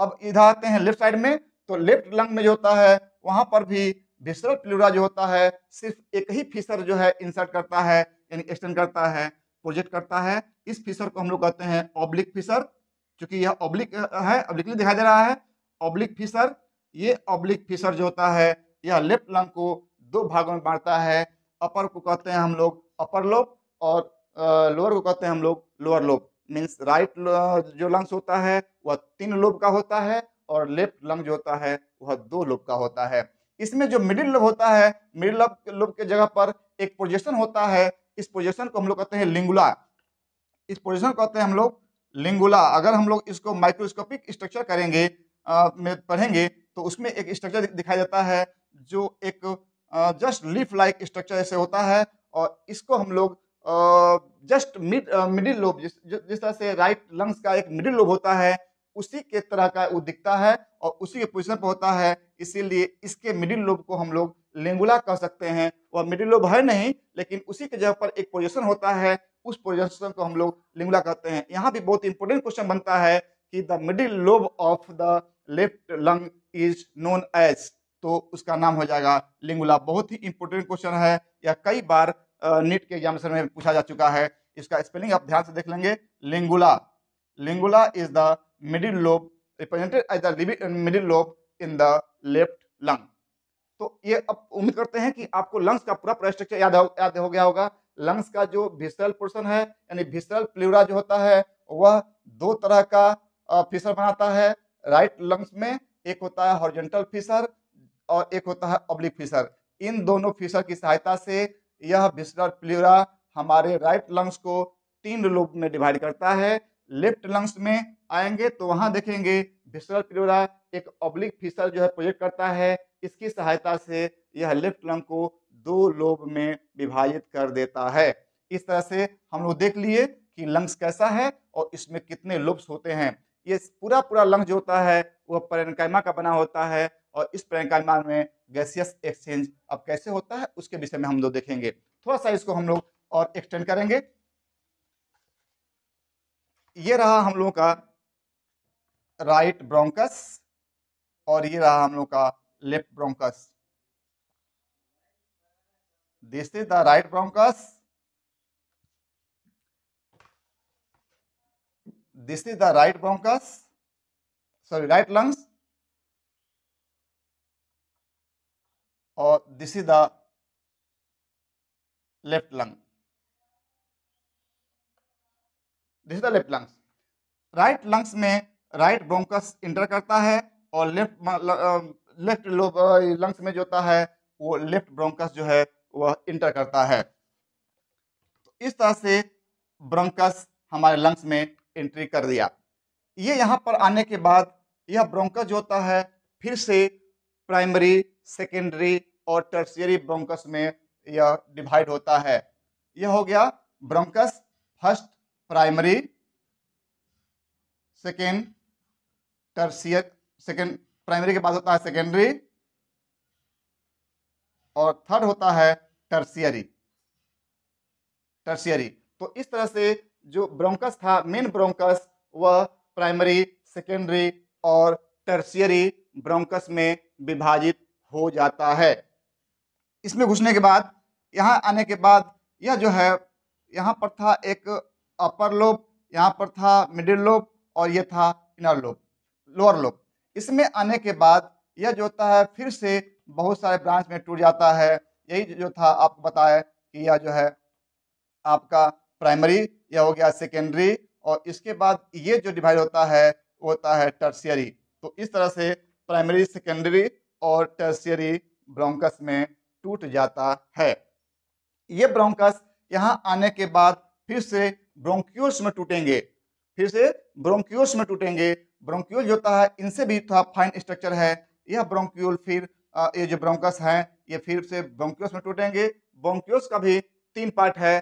अब इधर आते हैं लेफ्ट साइड में, तो लेफ्ट लंग में जो होता है वहां पर भी विस्रल प्लूरा जो होता है सिर्फ एक ही फिशर जो है इंसर्ट करता है, यानी एक्सटेंड करता है, प्रोजेक्ट करता है। इस फिशर को हम लोग कहते हैं ऑब्लिक फिशर, क्योंकि यह ऑब्लिक है, ऑब्लिकली दिखाई दे रहा है, ऑब्लिक फिशर। ये ऑब्लिक फिशर जो होता है यह लेफ्ट लंग को 2 भागों में बांटता है। अपर को कहते हैं हम लोग अपर लोब, और लोअर को कहते हैं हम लोग लोअर लोब। मीन्स राइट जो लंग्स होता है वह 3 लोब का होता है, और लेफ्ट लंग जो होता है वह 2 लोब का होता है। इसमें जो मिडिल लोब होता है, मिडिल लोब के जगह पर एक प्रोजेक्शन होता है। इस प्रोजेक्शन को हम लोग कहते हैं लिंगुला, इस पोजीशन को कहते हैं हम लोग लिंगुला। अगर हम लोग इसको माइक्रोस्कोपिक स्ट्रक्चर करेंगे में पढ़ेंगे तो उसमें एक स्ट्रक्चर दिखाई देता है जो एक जस्ट लीफ लाइक स्ट्रक्चर ऐसे होता है, और इसको हम लोग जस्ट मिडिल लोब, जिस तरह से राइट लंग्स का एक मिडिल लोब होता है उसी के तरह का वो दिखता है, और उसी के पोजीशन पर होता है, इसीलिए इसके मिडिल लोब को हम लोग लिंगुला कह सकते हैं। वह मिडिल लोब है नहीं, लेकिन उसी के जगह पर एक पोजीशन होता है, उस पोजीशन को हम लोग लिंगुला कहते हैं। यहाँ भी बहुत इंपॉर्टेंट क्वेश्चन बनता है कि the middle lobe of the left lung is known as, तो उसका नाम हो जाएगा लिंगुला। बहुत ही इंपॉर्टेंट क्वेश्चन है, यह कई बार नीट के एग्जामिनेशन में पूछा जा चुका है। इसका स्पेलिंग आप ध्यान से देख लेंगे, lingula. Lingula is the middle lobe, represented as the middle lobe in the left lung. तो ये अब उम्मीद करते हैं कि आपको लंग्स का पूरा स्ट्रक्चर याद हो गया होगा। लंग्स का जो विसरल पोर्शन है, यानी विसरल प्लूरा जो होता है, वह दो तरह का फिशर बनाता है। राइट लंग्स में एक होता है हॉरिजॉन्टल फिशर और एक होता है ऑब्लिक फिशर। इन दोनों फिशर की सहायता से यह विसरल प्लूरा हमारे राइट लंग्स को 3 लोब में डिवाइड करता है। लेफ्ट लंग्स में आएंगे तो वहां देखेंगे विसरल प्लूरा एक ऑब्लिक फिशर जो है प्रोजेक्ट करता है। इसकी सहायता से यह लेफ्ट लंग को 2 लोब में विभाजित कर देता है। इस तरह से हम लोग देख लिए कि लंग्स कैसा है और इसमें कितने लोब्स होते हैं। ये पूरा लंग जो होता है वह पैरेन्काइमा का बना होता है और इस पैरेन्काइमा में गैसियस एक्सचेंज अब कैसे होता है उसके विषय में हम लोग देखेंगे। थोड़ा सा इसको हम लोग और एक्सटेंड करेंगे। ये रहा हम लोगों का राइट ब्रोंकस और ये रहा हम लोग का left bronchus. This is the right bronchus, this is the right bronchus, sorry right lungs, और this is the left lung, this is the left lungs. Right lungs में राइट ब्रोंकस इंटर करता है और लेफ्ट लोब लंग्स में जो होता है वो लेफ्ट ब्रोंकस जो है वह इंटर करता है। तो इस तरह से ब्रोंकस हमारे लंग्स में एंट्री कर दिया। ये यहाँ पर आने के बाद यह ब्रोंकस जो होता है फिर से प्राइमरी, सेकेंडरी और टर्शियरी ब्रोंकस में यह डिवाइड होता है। यह हो गया bronchus first primary, second tertiary, second primary के बाद होता है सेकेंडरी और थर्ड होता है टर्शियरी। टर्शियरी तो इस तरह से जो ब्रोंकस था, मेन ब्रोंकस, वह प्राइमरी, सेकेंडरी और टर्शियरी ब्रोंकस में विभाजित हो जाता है। इसमें घुसने के बाद यहाँ आने के बाद यह जो है यहाँ पर था एक अपर लोब, यहाँ पर था मिडिल लोब और ये था इनर लोब, लोअर लोब। इसमें आने के बाद यह जो होता है फिर से बहुत सारे ब्रांच में टूट जाता है। यही जो था आपको बताया कि यह जो है आपका प्राइमरी, यह हो गया सेकेंडरी और इसके बाद ये जो डिवाइड होता है वो होता है टर्शियरी। तो इस तरह से प्राइमरी, सेकेंडरी और टर्शियरी ब्रोंकस में टूट जाता है। ये ब्रोंकस यहाँ आने के बाद फिर से ब्रोंक्यूल्स में टूटेंगे, फिर से ब्रोंक्यूल्स में टूटेंगे। ब्रोंक्यूल जो होता है इनसे भी थोड़ा फाइन स्ट्रक्चर है। यह ब्रोंक्यूल फिर ये जो ब्रोंकस हैं ये फिर से ब्रोंक्यूल्स में टूटेंगे। ब्रोंक्यूल्स का भी 3 पार्ट है,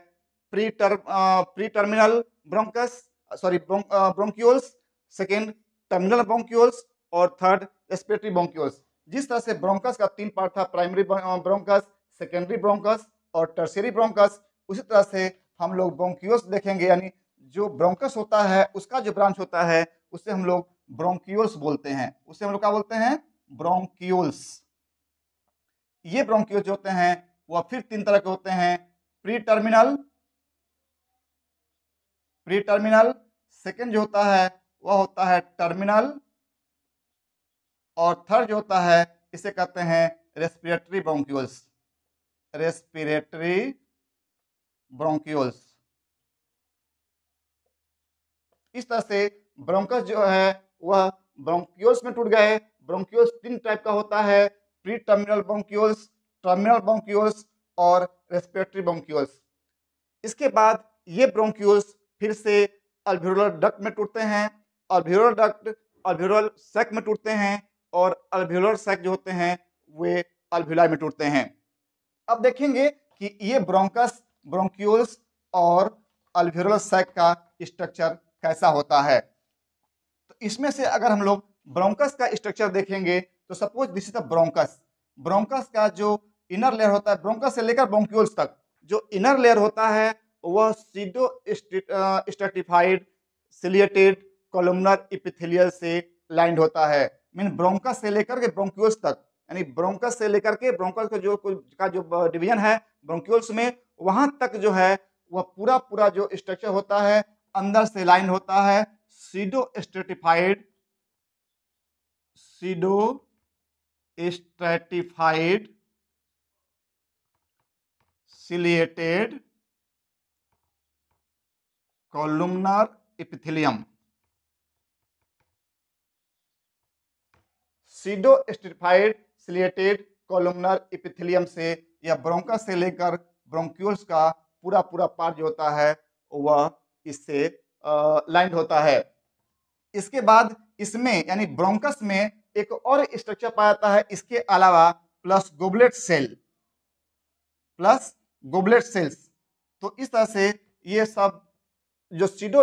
pre terminal bronchus, sorry bronchioles, second terminal bronchioles और थर्ड रेस्पिरेटरी ब्रोंक्यूल्स। जिस तरह से ब्रोंकस का 3 पार्ट था, प्राइमरी ब्रोंकस, सेकेंडरी ब्रोंकस और टर्शियरी ब्रोंकस, उसी तरह से हम लोग ब्रोंक्यूल्स देखेंगे। यानी जो ब्रोंकस होता है उसका जो ब्रांच होता है उसे हम लोग ब्रोंक्यूल्स बोलते हैं, उसे हम लोग क्या बोलते हैं, ब्रोंक्यूल्स। ये ब्रोंक्यूल्स जो होते हैं वह फिर 3 तरह के होते हैं, pre terminal, pre terminal, second जो होता है वह होता है टर्मिनल और थर्ड जो होता है इसे कहते हैं रेस्पिरेटरी ब्रोंक्यूल्स, रेस्पिरेटरी ब्रोंक्यूल्स। इस तरह से ब्रोंकस जो है वह ब्रोंक्यूल्स में टूट गए। ब्रोंक्यूल्स 3 टाइप का होता है, pre terminal bronchioles, terminal bronchioles और रेस्पिरेटरी ब्रोंक्यूल्स। इसके बाद ये ब्रोंक्यूल्स फिर से अल्वियोलर डक्ट में टूटते हैं, अल्वियोलर डक्ट अल्वियोलर सैक में टूटते हैं और अल्वियोलर सैक जो होते हैं वे अल्वियोलाई में टूटते हैं। अब देखेंगे कि ये ब्रोंकस, ब्रोंक्यूल्स और अल्वियोलर सैक का स्ट्रक्चर कैसा होता है। तो इसमें से अगर हम लोग ब्रोंकस का स्ट्रक्चर देखेंगे तो suppose this is the bronchus. Bronchus का जो इनर लेयर होता है, ब्रोंकस से लेकर ब्रोंक्यूल्स तक जो इनर लेयर होता है वह pseudo stratified ciliated columnar epithelial से लाइंड होता है। मीन ब्रोंकस से लेकर के ब्रोंक्यूल्स तक यानी ब्रोंकस से लेकर के ब्रोंकस का जो डिवीजन है ब्रोंक्यूल्स में, वहां तक जो है वह पूरा जो स्ट्रक्चर होता है अंदर से लाइन होता है pseudo stratified ciliated columnar epithelium. Pseudo stratified ciliated columnar epithelium से या ब्रोंकस से लेकर ब्रोंक्यूल्स का पूरा पार्ट जो होता है वह इससे लाइंड होता है। इसके बाद इसमें यानी ब्रोंकस में एक और स्ट्रक्चर पाया जाता है इसके अलावा प्लस गोबलेट सेल्स। तो इस तरह से ये सब जो pseudo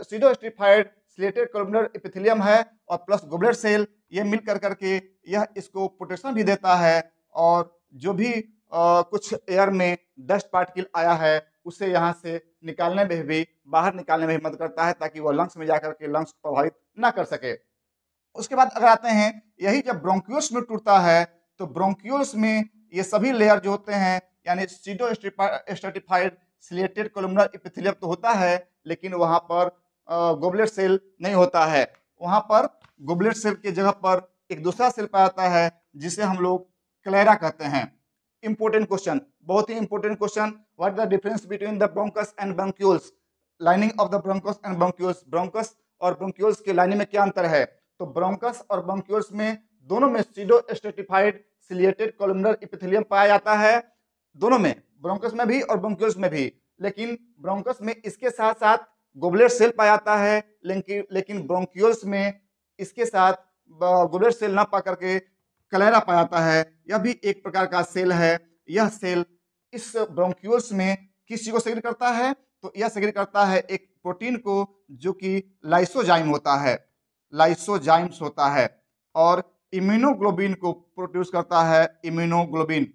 stratified ciliated columnar epithelium है और प्लस गोबलेट सेल, ये मिल करके यह इसको प्रोटेक्शन भी देता है और जो भी कुछ एयर में डस्ट पार्टिकल आया है उसे यहाँ से निकालने में भी, बाहर निकालने में भी मदद करता है ताकि वह लंग्स में जाकर के लंग्स को प्रभावित ना कर सके। उसके बाद अगर आते हैं यही जब ब्रोंक्यूल्स में टूटता है तो ब्रोंक्यूल्स में ये सभी लेयर जो होते हैं यानी pseudo stratified ciliated columnar epithelium तो होता है लेकिन वहां पर गोबलेट सेल नहीं होता है। वहां पर गोबलेट सेल की जगह पर एक दूसरा सेल पाया जाता है जिसे हम लोग क्लेरा कहते हैं। इंपोर्टेंट क्वेश्चन, बहुत ही important question, what the difference between the bronchus and bronchioles, lining of the bronchus and bronchioles, bronchus और ब्रोंक्यूल्स की लाइनिंग में क्या अंतर है? तो ब्रोंकस और ब्रोंक्यूल्स में दोनों में pseudo stratified ciliated columnar epithelium पाया जाता है, दोनों में, ब्रोंकस में भी और ब्रोंक्यूल्स में भी। लेकिन ब्रोंकस में इसके साथ साथ गोबलेट सेल पाया जाता है, लेकिन ब्रोंक्यूल्स में इसके साथ गोबलेट सेल ना पा करके क्लेरा पाया जाता है। यह भी एक प्रकार का सेल है। यह सेल इस ब्रोंक्यूल्स में किस चीज को सेक्रेट करता है? तो यह सेक्रेट करता है एक प्रोटीन को जो कि लाइसोजाइम होता है, लाइसोजाइम्स होता है, और इम्यूनोग्लोबिन को प्रोड्यूस करता है, इम्यूनोग्लोबिन।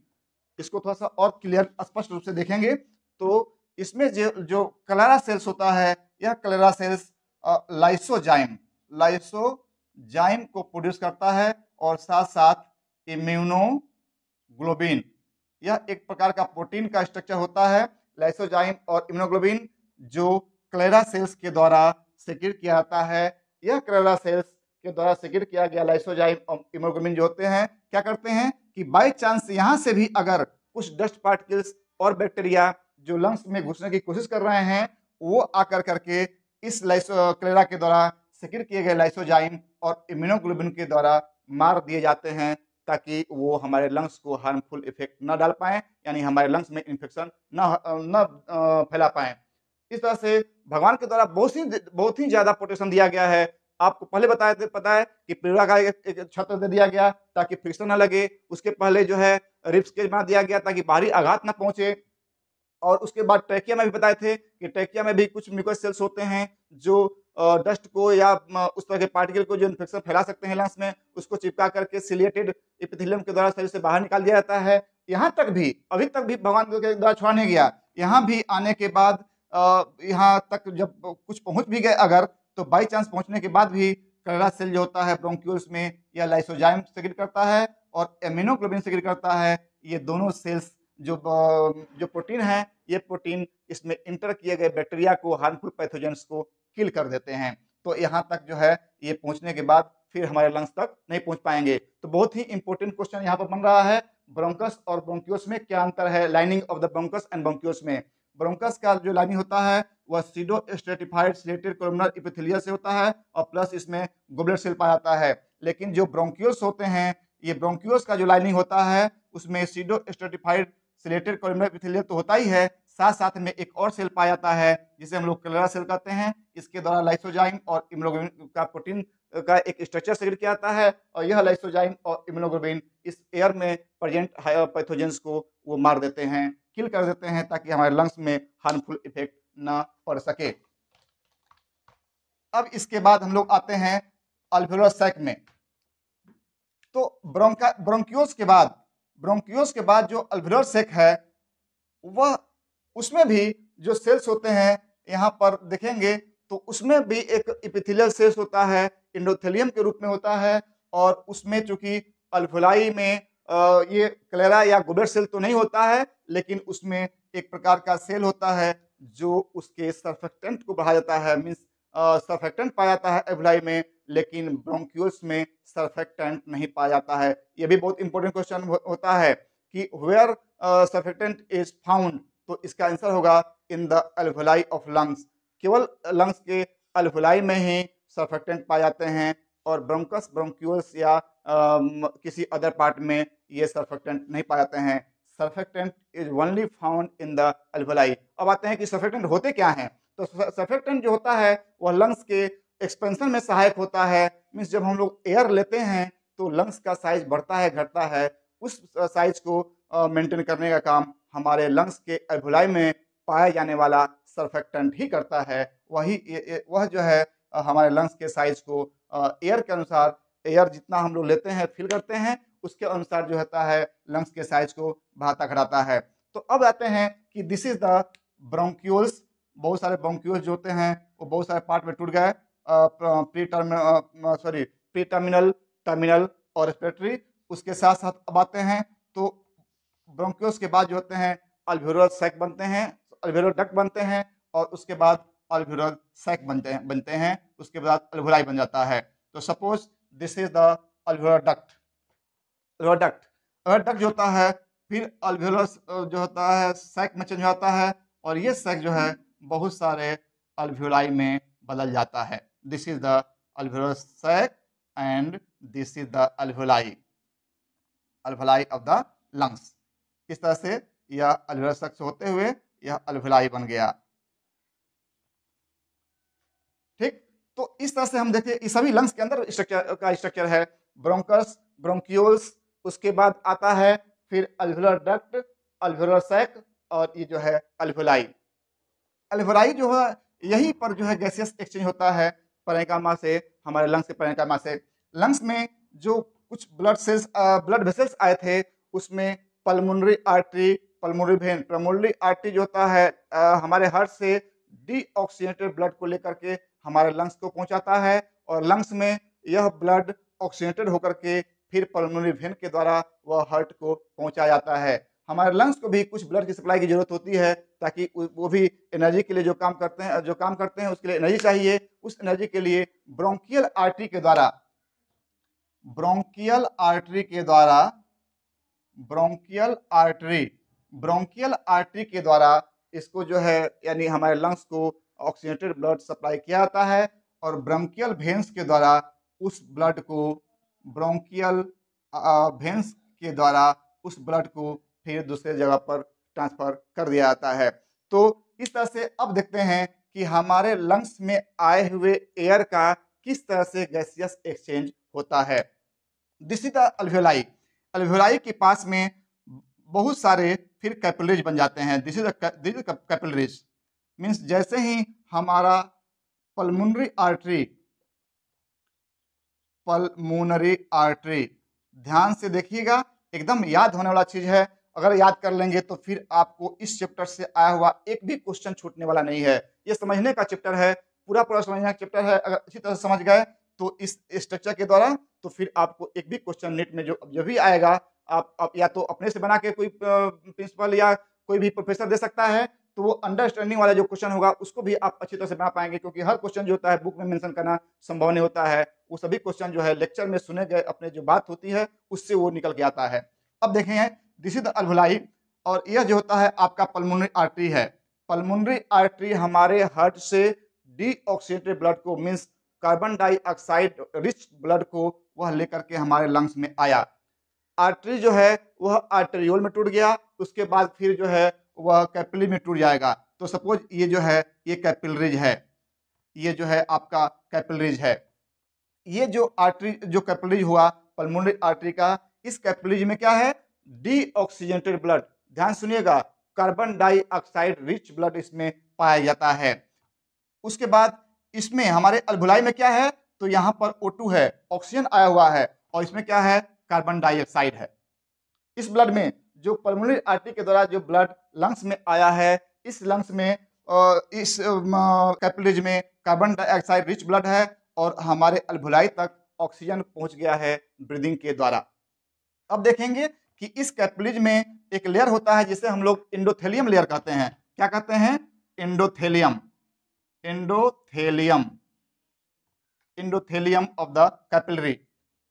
इसको थोड़ा सा और क्लियर स्पष्ट रूप से देखेंगे तो इसमें जो क्लेरा सेल्स होता है, यह क्लेरा सेल्स लाइसोजाइम को प्रोड्यूस करता है और साथ साथ इम्यूनोग्लोबिन। यह एक प्रकार का प्रोटीन का स्ट्रक्चर होता है, लाइसोजाइम और इम्यूनोग्लोबिन, जो क्लेरा सेल्स के द्वारा सेक्रेट किया जाता है। यह क्लेरा सेल्स के द्वारा सेक्रेट किया गया लाइसोजाइम और इम्यूनोग्लोबिन जो होते हैं क्या करते हैं कि बाय चांस यहाँ से भी अगर कुछ डस्ट पार्टिकल्स और बैक्टीरिया जो लंग्स में घुसने की कोशिश कर रहे हैं वो आकर करके इस क्लेरा के द्वारा सेक्रेट किए गए लाइसोजाइम और इम्यूनोग्लोबिन के द्वारा मार दिए जाते हैं ताकि वो हमारे लंग्स को हार्मफुल इफेक्ट न डाल पाए, यानी हमारे लंग्स में इन्फेक्शन न फैला पाए। इस तरह से भगवान के द्वारा बहुत ही ज्यादा प्रोटेक्शन दिया गया है। आपको पहले पता है कि पीड़ा का एक छत्र दे दिया गया ताकि फ्रिक्शन ना लगे। उसके पहले जो है रिब्स केज बना दिया गया ताकि बाहरी आघात ना पहुंचे। और उसके बाद ट्रैकिया में भी बताए थे कि ट्रैकिया में भी कुछ म्यूकस सेल्स होते हैं जो डस्ट को या उस तरह के पार्टिकल को जो इन्फेक्शन फैला सकते हैं लंग्स में, उसको चिपका करके सिलिएटेड एपिथेलियम के द्वारा शरीर से बाहर निकाल दिया जाता है। यहाँ तक भी अभी तक भी भगवान के द्वारा छोड़ा नहीं गया। यहाँ भी आने के बाद यहाँ तक जब कुछ पहुंच भी गए अगर, तो बाई चांस पहुंचने के बाद भी क्लेरा सेल जो होता है ब्रोंक्यूल्स में या लाइसोजाइम सेक्रेट करता है और इम्यूनोग्लोबिन सेक्रेट करता है। ये दोनों सेल्स जो प्रोटीन है, ये प्रोटीन इसमें इंटर किए गए बैक्टीरिया को, हार्मफुल पैथोजेंस को किल कर देते हैं। तो यहाँ तक जो है ये पहुंचने के बाद फिर हमारे लंग्स तक नहीं पहुंच पाएंगे। तो बहुत ही इंपॉर्टेंट क्वेश्चन यहाँ पर बन रहा है, ब्रोंकस और ब्रोंक्यूल्स में क्या अंतर है? Lining of the bronchus and bronchioles में ब्रोंकस का जो लाइनिंग होता है वह pseudo stratified ciliated columnar epithelium से होता है और प्लस इसमें गोबलेट सेल पाया जाता है। लेकिन जो ब्रोंक्यूल्स होते हैं, ये ब्रोंक्यूल्स का जो लाइनिंग होता है उसमें pseudo stratified ciliated columnar epithelium तो होता ही है, साथ साथ में एक और सेल पाया जाता है जिसे हम लोग क्लेरा सेल कहते हैं। इसके द्वारा लाइसोजाइम और इम्यूनोग्लोबिन का प्रोटीन का एक स्ट्रक्चर सेक्रेट किया जाता है और यह लाइसोजाइम और इम्यूनोग्लोबिन इस एयर में प्रेजेंट पैथोजेंस को वो मार देते हैं, किल कर देते हैं ताकि हमारे लंग्स में हार्मफुल इफेक्ट ना पड़ सके। अब इसके बाद हम लोग आते हैं अल्वेओलर सैक में। तो ब्रोंक्यूल्स के बाद जो अल्वेओलर सैक है वह, उसमें भी जो सेल्स होते हैं यहाँ पर देखेंगे तो उसमें भी एक एपिथेलियल सेल्स होता है, एंडोथेलियम के रूप में होता है और उसमें चूंकि अल्वोलाई में ये क्लेरा या गोबलेट सेल तो नहीं होता है, लेकिन उसमें एक प्रकार का सेल होता है जो उसके सर्फेक्टेंट को बढ़ा देता है। मीन्स सर्फेक्टेंट पाया जाता है अल्वोलाई में, लेकिन ब्रोंक्यूल्स में सर्फेक्टेंट नहीं पाया जाता है। ये भी बहुत इंपॉर्टेंट क्वेश्चन होता है कि वेयर सर्फेक्टेंट इज फाउंड, तो इसका आंसर होगा इन द अल्वोलाई ऑफ लंग्स। केवल लंग्स के अल्वोलाई में ही सर्फेक्टेंट पाए जाते हैं और ब्रोंकस, ब्रोंक्यूल्स या किसी अदर पार्ट में ये सर्फेक्टेंट नहीं पाए जाते हैं। Surfactant is only found in the alveoli. अब आते हैं कि सर्फेक्टेंट होते क्या हैं। तो सर्फेक्टेंट जो होता है वह लंग्स के एक्सपेंशन में सहायक होता है। मीन्स जब हम लोग एयर लेते हैं तो लंग्स का साइज बढ़ता है, घटता है, उस साइज को मेंटेन करने का काम हमारे लंग्स के अल्वोलाई में पाया जाने वाला सर्फेक्टेंट ही करता है। वह जो है हमारे लंग्स के साइज को एयर के अनुसार, एयर जितना हम लोग लेते हैं, फील करते हैं, उसके अनुसार जो होता है लंग्स के साइज को बढ़ाता घटाता है। तो अब आते हैं कि दिस इज द ब्रोंक्यूल्स। बहुत सारे ब्रोंक्यूल्स जो होते हैं वो बहुत सारे पार्ट में टूट गए, प्री टर्मिनल, टर्मिनल और रेस्पिरेटरी। उसके साथ साथ अब आते हैं तो ब्रोंक्यूल्स के बाद जो होते हैं अल्वेओलर सैक बनते हैं, अल्वेओलर डक्ट बनते हैं, और उसके बाद अल्वेओलर सैक बनते हैं। उसके बाद अल्वोलाई बन जाता है। तो suppose this is the alveolar duct. Alveolar duct जो होता है फिर अल्वेओलर जो होता है सैक में चेंज होता है, और ये सैक जो है बहुत सारे अल्वेओलाई में बदल जाता है। This is the alveolar sac and this is the alveoli of the lungs. इस तरह से यह अल्वेओलर सैक से होते हुए यह अल्वेओलाई बन गया। ठीक, तो इस तरह से हम देखिए ये सभी लंग्स के अंदर स्ट्रक्चर है। ब्रोंकस, ब्रोंक्यूल्स, उसके बाद आता है फिर अल्वेओलर डक्ट, अल्वेओलर सैक, और ये जो है अल्वेओलाई। अल्वेओलाई जो है यहीं पर जो है गैसियस एक्सचेंज होता है पैरेन्काइमा से, हमारे लंग्स के पैरेन्काइमा से। लंग्स में जो कुछ ब्लड वेसल्स आए थे उसमें pulmonary artery, pulmonary vein, pulmonary artery जो होता है हमारे हार्ट से डीऑक्सीजनेटेड ब्लड को लेकर के हमारे लंग्स को पहुंचाता है, और लंग्स में यह ब्लड ऑक्सीजनेटेड होकर के फिर पल्मोनरी वेन के द्वारा वह हार्ट को पहुंचाया जाता है। हमारे लंग्स को भी कुछ ब्लड की सप्लाई की जरूरत होती है ताकि वो भी एनर्जी के लिए जो काम करते हैं उसके लिए एनर्जी चाहिए। उस एनर्जी के लिए ब्रोंकियल आर्टरी के द्वारा, ब्रोंकियल आर्टरी के द्वारा इसको जो है यानी हमारे लंग्स को ऑक्सीजनेटेड ब्लड सप्लाई किया जाता है, और ब्रोंकियल वेन्स के द्वारा उस ब्लड को, ब्रोंकियल वेन्स के द्वारा उस ब्लड को फिर दूसरे जगह पर ट्रांसफर कर दिया जाता है। तो इस तरह से अब देखते हैं कि हमारे लंग्स में आए हुए एयर का किस तरह से गैसियस एक्सचेंज होता है। This is the alveoli. Alveoli के पास में बहुत सारे फिर कैपिलरीज बन जाते हैं। This is capillaries. मीन्स जैसे ही हमारा पल्मोनरी आर्टरी, ध्यान से देखिएगा, एकदम याद होने वाला चीज है। अगर याद कर लेंगे तो फिर आपको इस चैप्टर से आया हुआ एक भी क्वेश्चन छूटने वाला नहीं है। ये समझने का चैप्टर है, पूरा समझने का चैप्टर है। अगर अच्छी तरह से समझ गए तो इस स्ट्रक्चर के द्वारा, तो फिर आपको एक भी क्वेश्चन नेट में जो भी आएगा, आप या तो अपने से बना के कोई प्रिंसिपल या कोई भी प्रोफेसर दे सकता है, तो वो अंडरस्टैंडिंग वाला जो क्वेश्चन होगा उसको भी आप अच्छी तरह से बना पाएंगे, क्योंकि हर क्वेश्चन जो होता है बुक में मेंशन करना संभव नहीं होता है। वो सभी क्वेश्चन जो है लेक्चर में सुने गए अपने जो बात होती है उससे वो निकल के आता है। अब देखें, दिस इज द अल्वेओलाई, और यह जो होता है आपका पल्मोनरी आर्टरी है। पल्मोनरी आर्टरी हमारे हार्ट से डीऑक्सीजनेटेड ब्लड को, means carbon dioxide rich blood को वह लेकर के हमारे लंग्स में आया। आर्टरी जो है वह आर्टेरियोल में टूट गया, उसके बाद फिर जो है वह कैपिलरी में टूट जाएगा। तो सपोज ये जो है ये कैपिलरीज है, ये जो है आपका कैपिलरीज है। ये जो आर्टरी, जो कैपिलरीज हुआ पल्मोनरी आर्टरी का, इस कैपिलरीज में क्या है, डीऑक्सीजनेटेड ब्लड। ध्यान सुनिएगा, कार्बन डाइऑक्साइड रिच ब्लड इसमें पाया जाता है। उसके बाद इसमें हमारे अल्वेओलाई में क्या है, तो यहाँ पर O2 है, ऑक्सीजन आया हुआ है, और इसमें क्या है, कार्बन डाइऑक्साइड है। इस ब्लड में जो पल्मोनरी आर्टरी के द्वारा जो ब्लड लंग्स में आया है, इस लंग्स में इस कैपिलरीज में कार्बन डाइऑक्साइड रिच ब्लड है, और हमारे अल्वेओलाई तक ऑक्सीजन पहुंच गया है ब्रीदिंग के द्वारा। अब देखेंगे कि इस कैपिलरीज में एक लेयर होता है जिसे हम लोग एंडोथेलियम लेयर कहते हैं। क्या कहते हैं? Endothelium. Endothelium, endothelium of the capillary.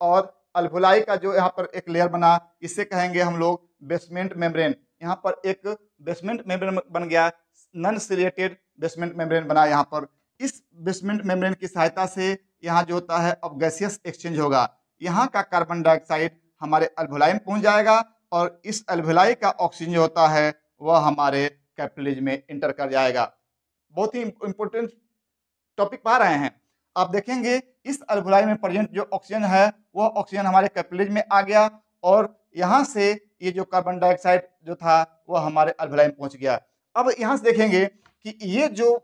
और अल्वुलाई का जो यहाँ पर एक लेयर बना, इसे कहेंगे हम लोग बेसमेंट मेम्ब्रेन। यहाँ पर एक बेसमेंट मेम्ब्रेन बन गया, नॉन सिलिएटेड बेसमेंट मेम्ब्रेन बना यहाँ पर। इस बेसमेंट मेम्ब्रेन की सहायता से यहाँ जो होता है अब गैसियस एक्सचेंज होगा। यहाँ का कार्बन डाइऑक्साइड हमारे अल्वुलाई में पहुंच जाएगा और इस अल्वुलाई का ऑक्सीजन जो होता है वह हमारे कैपिलरीज में इंटर कर जाएगा। बहुत ही इंपॉर्टेंट टॉपिक पा रहे हैं। आप देखेंगे इस अल्वुलाई में प्रेजेंट जो ऑक्सीजन है वह ऑक्सीजन हमारे कैपिलरीज में आ गया और यहाँ से ये जो कार्बन डाइऑक्साइड जो था वह हमारे अल्वुलाई में पहुंच गया। अब यहाँ से देखेंगे कि ये जो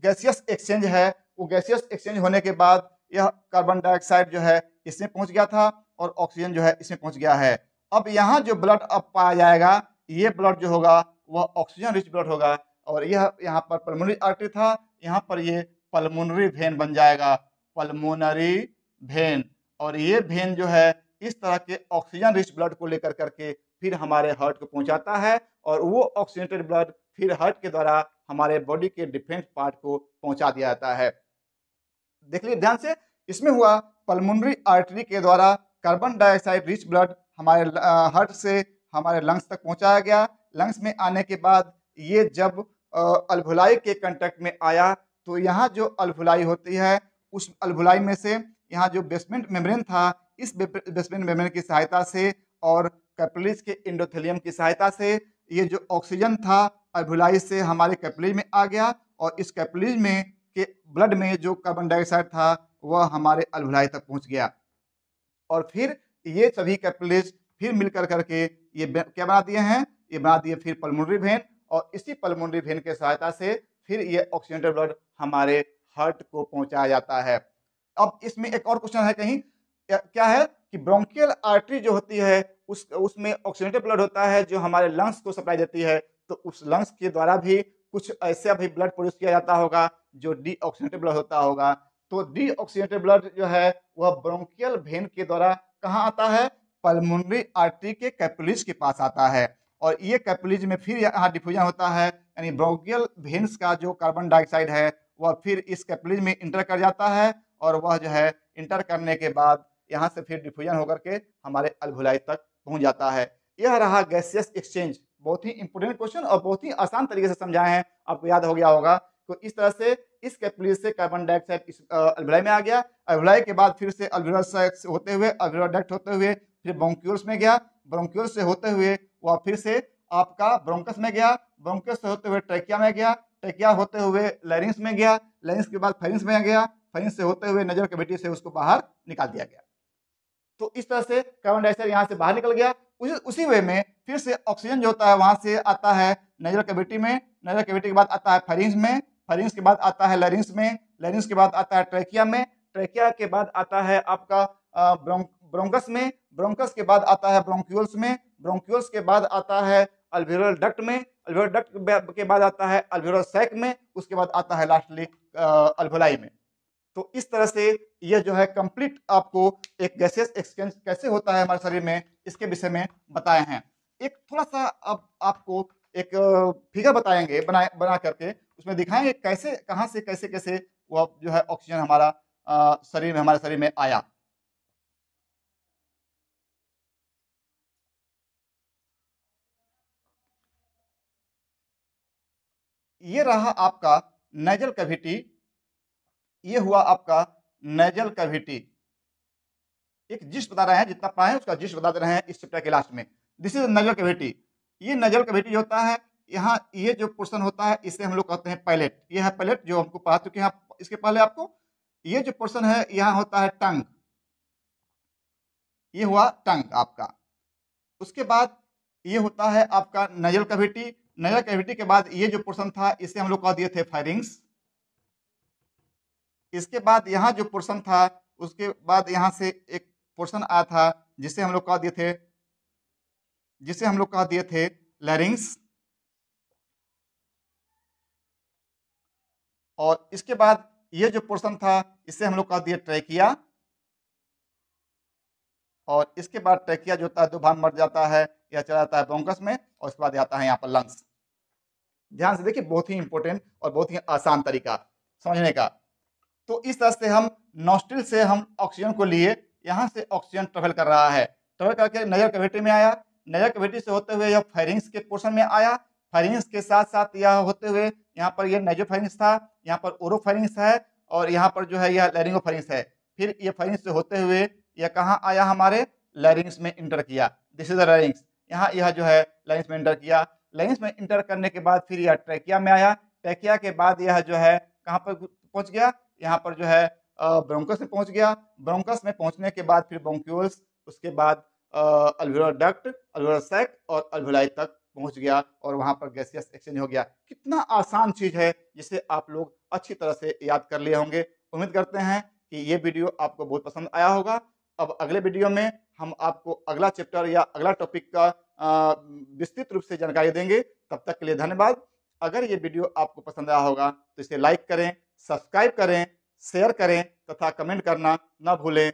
गैसियस एक्सचेंज है वो गैसियस एक्सचेंज होने के बाद यह कार्बन डाइऑक्साइड जो है इसमें पहुंच गया था और ऑक्सीजन जो है इसमें पहुंच गया है। अब यहाँ जो ब्लड अब पाया जाएगा, ये ब्लड जो होगा वह ऑक्सीजन रिच ब्लड होगा और यह यहाँ पर पल्मोनरी आर्टरी था, यहाँ पर ये पल्मोनरी वेन बन जाएगा, पल्मोनरी वेन। और ये वेन जो है इस तरह के ऑक्सीजन रिच ब्लड को लेकर करके फिर हमारे हार्ट को पहुंचाता है और वो ऑक्सीजनेटेड ब्लड फिर हार्ट के द्वारा हमारे बॉडी के डिफरेंट पार्ट को पहुंचा दिया जाता है। देख लीजिए ध्यान से, इसमें हुआ पल्मोनरी आर्टरी के द्वारा कार्बन डाइऑक्साइड रिच ब्लड हमारे हार्ट से हमारे लंग्स तक पहुंचाया गया। लंग्स में आने के बाद ये जब अल्वुलाई के कांटेक्ट में आया तो यहाँ जो अल्वुलाई होती है उस अल्वुलाई में से यहाँ जो बेसमेंट मेम्ब्रेन था, इस बेसमेंट मेम्ब्रेन की सहायता से और कैपिलरीज के एंडोथेलियम की सहायता से ये जो ऑक्सीजन था अल्वुलाई से हमारे कैपिलरीज में आ गया और इस कैपिलरीज में के ब्लड में जो कार्बन डाइऑक्साइड था वह हमारे अल्वुलाई तक पहुंच गया और फिर ये सभी कैपिलरीज फिर मिलकर करके ये क्या बना दिए हैं, ये बना दिए फिर पल्मोनरी वेन और इसी पल्मोनरी वेन के सहायता से फिर ये ऑक्सीजनेटेड ब्लड हमारे हार्ट को पहुंचाया जाता है। अब इसमें एक और क्वेश्चन है कहीं, क्या है कि ब्रोंकियल आर्टरी जो होती है उसमें ऑक्सीजनेटेड ब्लड होता है जो हमारे लंग्स को सप्लाई देती है, तो उस लंग्स के द्वारा भी कुछ ऐसा भी ब्लड प्रोड्यूस किया जाता होगा जो डीऑक्सीजनेटेड ब्लड होता होगा। तो डीऑक्सीजनेटेड ब्लड जो है वह ब्रोंकियल वेन के द्वारा कहाँ आता है? पल्मोनरी आर्टरी के कैपिलरीज के पास आता है और ये कैपिलरीज में फिर यहाँ डिफ्यूजन होता है, यानी ब्रोंकियल वेन्स का जो कार्बन डाइऑक्साइड है वह फिर इस कैपिलरीज में इंटर कर जाता है और वह जो है इंटर करने के बाद यहाँ से फिर डिफ्यूजन होकर के हमारे अल्वुलाई तक पहुंच जाता है। यह रहा गैसियस एक्सचेंज। बहुत ही इंपोर्टेंट क्वेश्चन और बहुत ही आसान तरीके से समझाए हैं, आपको याद हो गया होगा। तो इस तरह से इस कैपिलरी से कार्बन डाइऑक्साइड इस अल्वुलाई में आ गया, अल्वुलाई के बाद फिर से अल्वुलस होते हुए अल्वुलर डक्ट होते हुए फिर ब्रोंक्यूल्स में गया, ब्रोंक्यूल्स से होते हुए वह फिर से आपका ब्रोंकस में गया, ब्रोंकस से होते हुए ट्रैकिया में गया, ट्रैकिया होते हुए लैरिंक्स में गया, लैरिंक्स के बाद फेरिंक्स में गया, फेरिंक्स से होते हुए नेजल कैविटी से उसको बाहर निकाल दिया गया। तो इस तरह से कार्बन डाइऑक्साइड यहाँ से बाहर निकल गया। उसी वे में फिर से ऑक्सीजन जो होता है वहां से आता है नेजल कैविटी में, नेजल कैविटी के बाद आता है फेरिंक्स में, फेरिंक्स के बाद आता है लैरिंक्स में, लैरिंक्स के बाद आता है ट्रैकिया में, ट्रैकिया के बाद आता है आपका ब्रोंकस में, ब्रोंकस के बाद आता है ब्रोंक्यूल्स में, ब्रोंक्यूल्स के बाद आता है अल्वेओलर डक्ट में, अल्वेओलर डक्ट के बाद आता है अल्वेओलर सैक में, उसके बाद आता है लास्टली अल्वुलाई में। तो इस तरह से ये जो है कंप्लीट आपको एक गैसियस एक्सचेंज कैसे होता है हमारे शरीर में इसके विषय में बताए हैं। एक थोड़ा सा अब आपको एक फिगर बताएंगे बना करके, उसमें दिखाएंगे कैसे कहाँ से कैसे कैसे वो जो है ऑक्सीजन हमारा हमारे शरीर में आया। ये रहा आपका नेजल कैविटी, ये हुआ आपका नेजल कैविटी। एक जिस्ट बता रहे हैं, जितना पढ़ाए उसका जिस्ट बता दे रहे हैं इस चैप्टर के लास्ट में। This is nasal cavity. ये नेजल कैविटी होता है, यहाँ ये जो पोर्शन होता है इसे हम लोग कहते हैं पैलेट। ये है पैलेट जो हमको पढ़ा चुके हैं इसके पहले आपको। ये जो पोर्शन है यहाँ होता है टंग, ये हुआ टंग आपका। उसके बाद ये होता है आपका नेजल कैविटी। नेजल कैविटी के बाद ये जो पोर्शन था इसे हम लोग कह दिए थे फेरिंग्स। इसके बाद यहाँ जो पोर्शन था उसके बाद यहाँ से एक पोर्शन आया था जिसे हम लोग कह दिए थे लैरिंग्स। और इसके बाद ये जो पोर्शन था इसे हम लोग कह दिए ट्रैकिया। और इसके बाद ट्रेकिया जो होता है 2 भाग में मर जाता है, यह चला जाता है ब्रोंकस में और उसके बाद आता है यहाँ पर लंग्स। ध्यान से देखिए, बहुत ही इंपॉर्टेंट और बहुत ही आसान तरीका समझने का। तो इस तरह से हम नॉस्ट्रिल से हम ऑक्सीजन को लिए, यहाँ से ऑक्सीजन ट्रेवल कर रहा है, ट्रेवल करके नेजल कैविटी में आया, नेजल कैविटी से होते हुए यह फेरिंग्स के पोर्शन में आया, फेरिंग्स के साथ-साथ यह होते हुए यहाँ पर यह नेजोफेरिंग्स था, यहाँ पर ओरोफेरिंग्स है और यहाँ पर जो है यह लैरिंगोफेरिंग्स है। फिर ये फेरिंग्स से होते हुए यह कहाँ आया, हमारे लैरिंग्स में एंटर किया। This is the larynx. यहाँ यह जो है लैरिंग्स में एंटर किया। लैरिंग्स में एंटर करने के बाद फिर यह ट्रेकिया में आया। ट्रेकिया के बाद यह जो है कहाँ पर पहुँच गया, यहाँ पर जो है ब्रोंकस में पहुँच गया। ब्रोंकस में पहुँचने के बाद फिर ब्रोंक्यूल्स, उसके बाद अल्वियोलर डक्ट, अल्वियोलर सैक और अल्वियोलाई तक पहुँच गया और वहाँ पर गैसियस एक्सचेंज हो गया। कितना आसान चीज़ है, जिसे आप लोग अच्छी तरह से याद कर लिए होंगे। उम्मीद करते हैं कि ये वीडियो आपको बहुत पसंद आया होगा। अब अगले वीडियो में हम आपको अगला चैप्टर या अगला टॉपिक का विस्तृत रूप से जानकारी देंगे। तब तक के लिए धन्यवाद। अगर ये वीडियो आपको पसंद आया होगा तो इसे लाइक करें, सब्सक्राइब करें, शेयर करें तथा कमेंट करना ना भूलें।